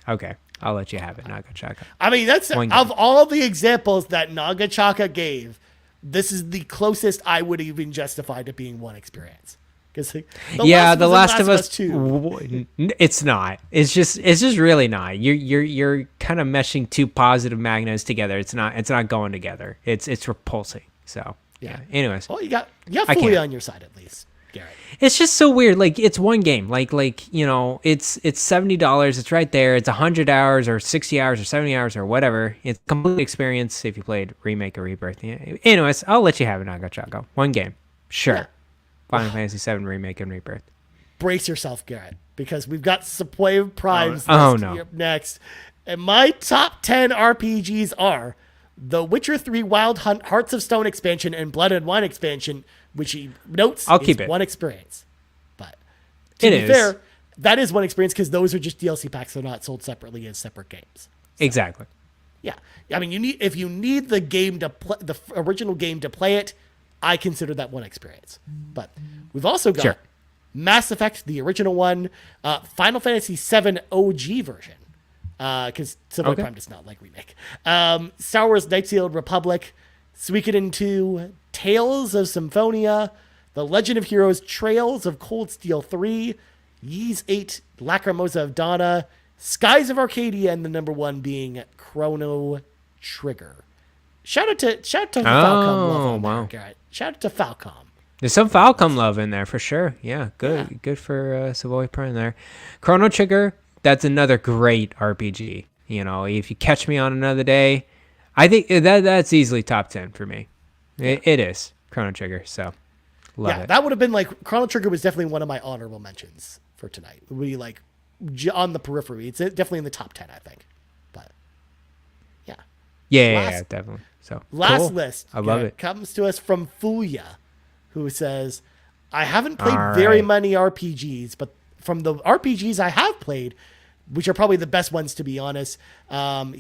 Okay. I'll let you have it, Nagachaka. I mean, that's One of game. all the examples that Nagachaka gave, this is the closest I would even justify to being one experience. Because The Last of Us 2. It's not. It's just really not. You're kind of meshing two positive magnets together. It's not going together. It's repulsing. So yeah. Anyways, Well, you got fully on your side at least, Garrett. it's just so weird. Like, it's one game. Like it's $70. It's right there. It's 100 hours or 60 hours or 70 hours or whatever. It's a complete experience if you played Remake or Rebirth. Yeah. Anyways, I'll let you have it, Nagachaka. One game, sure. Yeah. Final Fantasy VII Remake and Rebirth. Brace yourself, Garrett, because we've got Supreme Prime's Oh, list no. up next. And my top 10 RPGs are The Witcher 3 Wild Hunt Hearts of Stone expansion and Blood and Wine expansion, which he notes I'll is keep it. one experience. But to It be is. fair, that is one experience because those are just DLC packs. They're not sold separately as separate games. Exactly. Yeah, I mean, if you need the game to play the original game to play it, I consider that one experience. But we've also got Sure. Mass Effect, the original one, Final Fantasy VII OG version, because Civil Okay. Prime does not like remake. Star Wars: Knights of the Old Republic, Suikoden 2, Tales of Symphonia, The Legend of Heroes: Trails of Cold Steel 3, Ys 8, Lacrimosa of Donna, Skies of Arcadia, and the number one being Chrono Trigger. Shout out to Falcom love on there, wow. Garrett. Shout out to Falcom. There's some Falcom love in there for sure. Yeah, good for Savoy Prime there. Chrono Trigger, that's another great RPG. If you catch me on another day, I think that's easily top 10 for me. It is Chrono Trigger, so love it. That would have been like Chrono Trigger was definitely one of my honorable mentions for tonight. It would be like on the periphery. It's definitely in the top 10, I think. But yeah. Yeah, definitely. So Last cool. list. I love it. Comes to us from Fuya, who says, I haven't played All very right. many RPGs, but from the RPGs I have played, which are probably the best ones to be honest,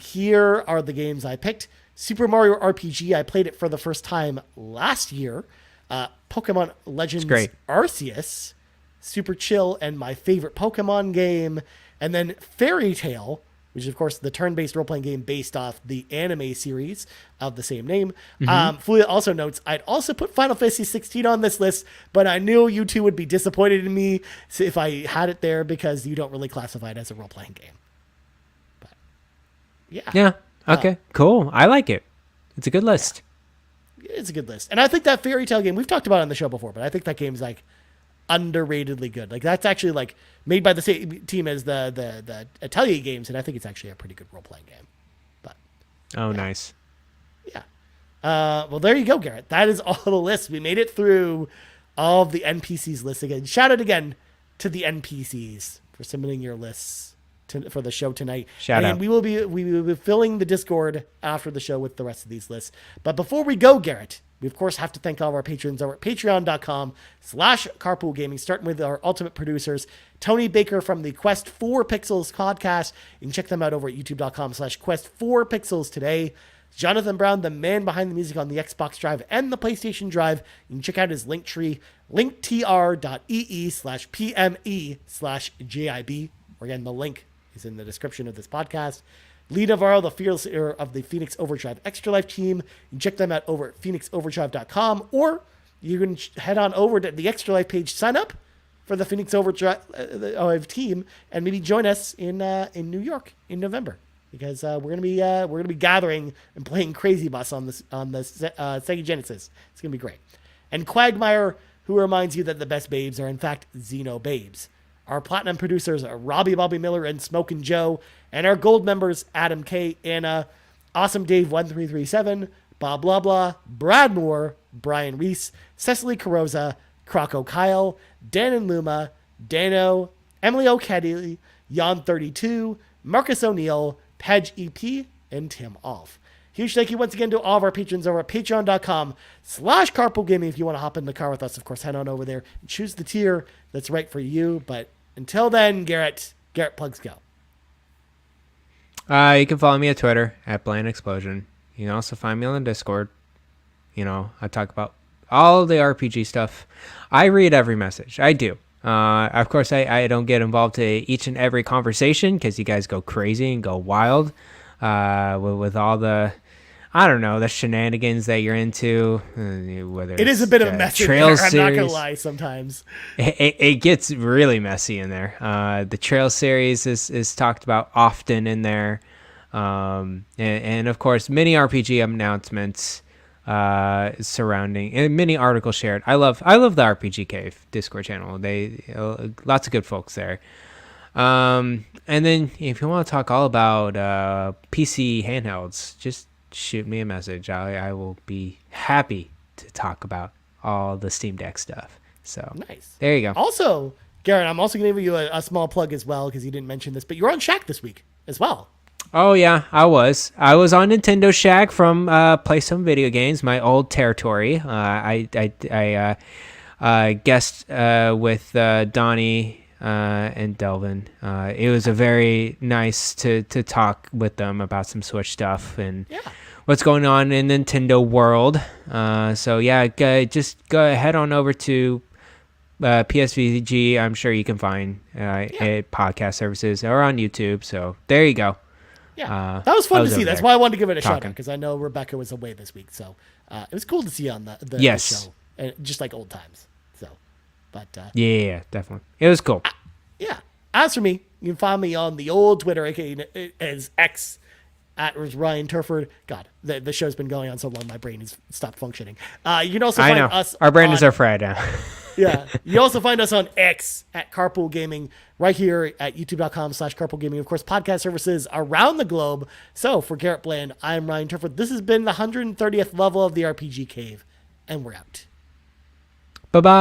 here are the games I picked. Super Mario RPG, I played it for the first time last year. Pokemon Legends great. Arceus, super chill and my favorite Pokemon game. And then Fairy Tail, which is, of course, the turn-based role-playing game based off the anime series of the same name. Fulia also notes, I'd also put Final Fantasy 16 on this list, but I knew you two would be disappointed in me if I had it there because you don't really classify it as a role-playing game. But yeah. Yeah. Okay. Cool. I like it. It's a good list. It's a good list. And I think that Fairy Tail game, we've talked about it on the show before, but I think that game's like underratedly good. Like that's actually like made by the same team as the Atelier games, and I think it's actually a pretty good role-playing game. But Oh, nice. yeah. Well, there you go, Garrett. That is all the lists. We made it through all of the NPCs lists again. Shout out again to the NPCs for submitting your lists for the show tonight. Shout out. We will be filling the Discord after the show with the rest of these lists. But before we go, Garrett, we of course have to thank all of our patrons over at patreon.com/carpoolgaming, starting with our ultimate producers, Tony Baker from the Quest 4 Pixels podcast. You can check them out over at youtube.com/Quest4Pixels today. Jonathan Brown, the man behind the music on the Xbox Drive and the PlayStation Drive. You can check out his link tree, linktr.ee/PME/JIB. Again, the link is in the description of this podcast. Lee Navarro, the fearless leader of the Phoenix Overdrive Extra Life team. You can check them out over at phoenixoverdrive.com, or you can head on over to the Extra Life page, sign up for the Phoenix Overdrive team, and maybe join us in New York in November, because we're gonna be gathering and playing Crazy Bus on the Sega Genesis. It's gonna be great. And Cwagmire, who reminds you that the best babes are in fact Xenobabes. Our platinum producers are Robby, Bobby Miller, and Smokin Joe. And our gold members, Adam K, Anna, Awesome Dave 1337, BobLoblaw, Brad Moore, Brian Reese, Cecily Carrozza, CrocoKyle, Dan and Luma, Dannohh, Emily O'Kedley, Jan32, Marcus O'Neill, Peje EP, and Tim Aulph. Huge thank you once again to all of our patrons over at patreon.com/carpoolgaming. If you want to hop in the car with us, of course, head on over there and choose the tier that's right for you. But until then, Garrett plugs go. You can follow me at Twitter at Blind Explosion. You can also find me on the Discord. I talk about all the RPG stuff. I read every message. I do. Of course, I don't get involved to each and every conversation because you guys go crazy and go wild with all the, I don't know, the shenanigans that you're into. Whether It is a bit of a mess in there, I'm not going to lie sometimes. It gets really messy in there. The trail series is talked about often in there. And of course, many RPG announcements surrounding and many articles shared. I love the RPG Cave Discord channel. They lots of good folks there. And then if you want to talk all about PC handhelds, just shoot me a message. I will be happy to talk about all the Steam Deck stuff. So nice. There you go. Also, Garret, I'm also going to give you a small plug as well because you didn't mention this, but you're on Shack this week as well. Oh yeah, I was on Nintendo Shack from Play Some Video Games, my old territory. I guest with Donnie and Delvin. It was a very nice to talk with them about some Switch stuff and what's going on in Nintendo world. So yeah, just go head on over to PSVG. I'm sure you can find podcast services or on YouTube. So there you go. Yeah, that was fun to see. That's why I wanted to give it a shout out because I know Rebecca was away this week, so it was cool to see you on the show, and just like old times. So, but yeah, definitely, it was cool. As for me, you can find me on the old Twitter, aka as X at Ryan Turford. God, the show's been going on so long, my brain has stopped functioning. You can also find us. Our brain is our friend now. Yeah. You also find us on X at Carpool Gaming, right here at youtube.com/Carpool Gaming. Of course, podcast services around the globe. So for Garret Bland, I'm Ryan Turford. This has been the 130th level of the RPG Cave, and we're out. Bye-bye.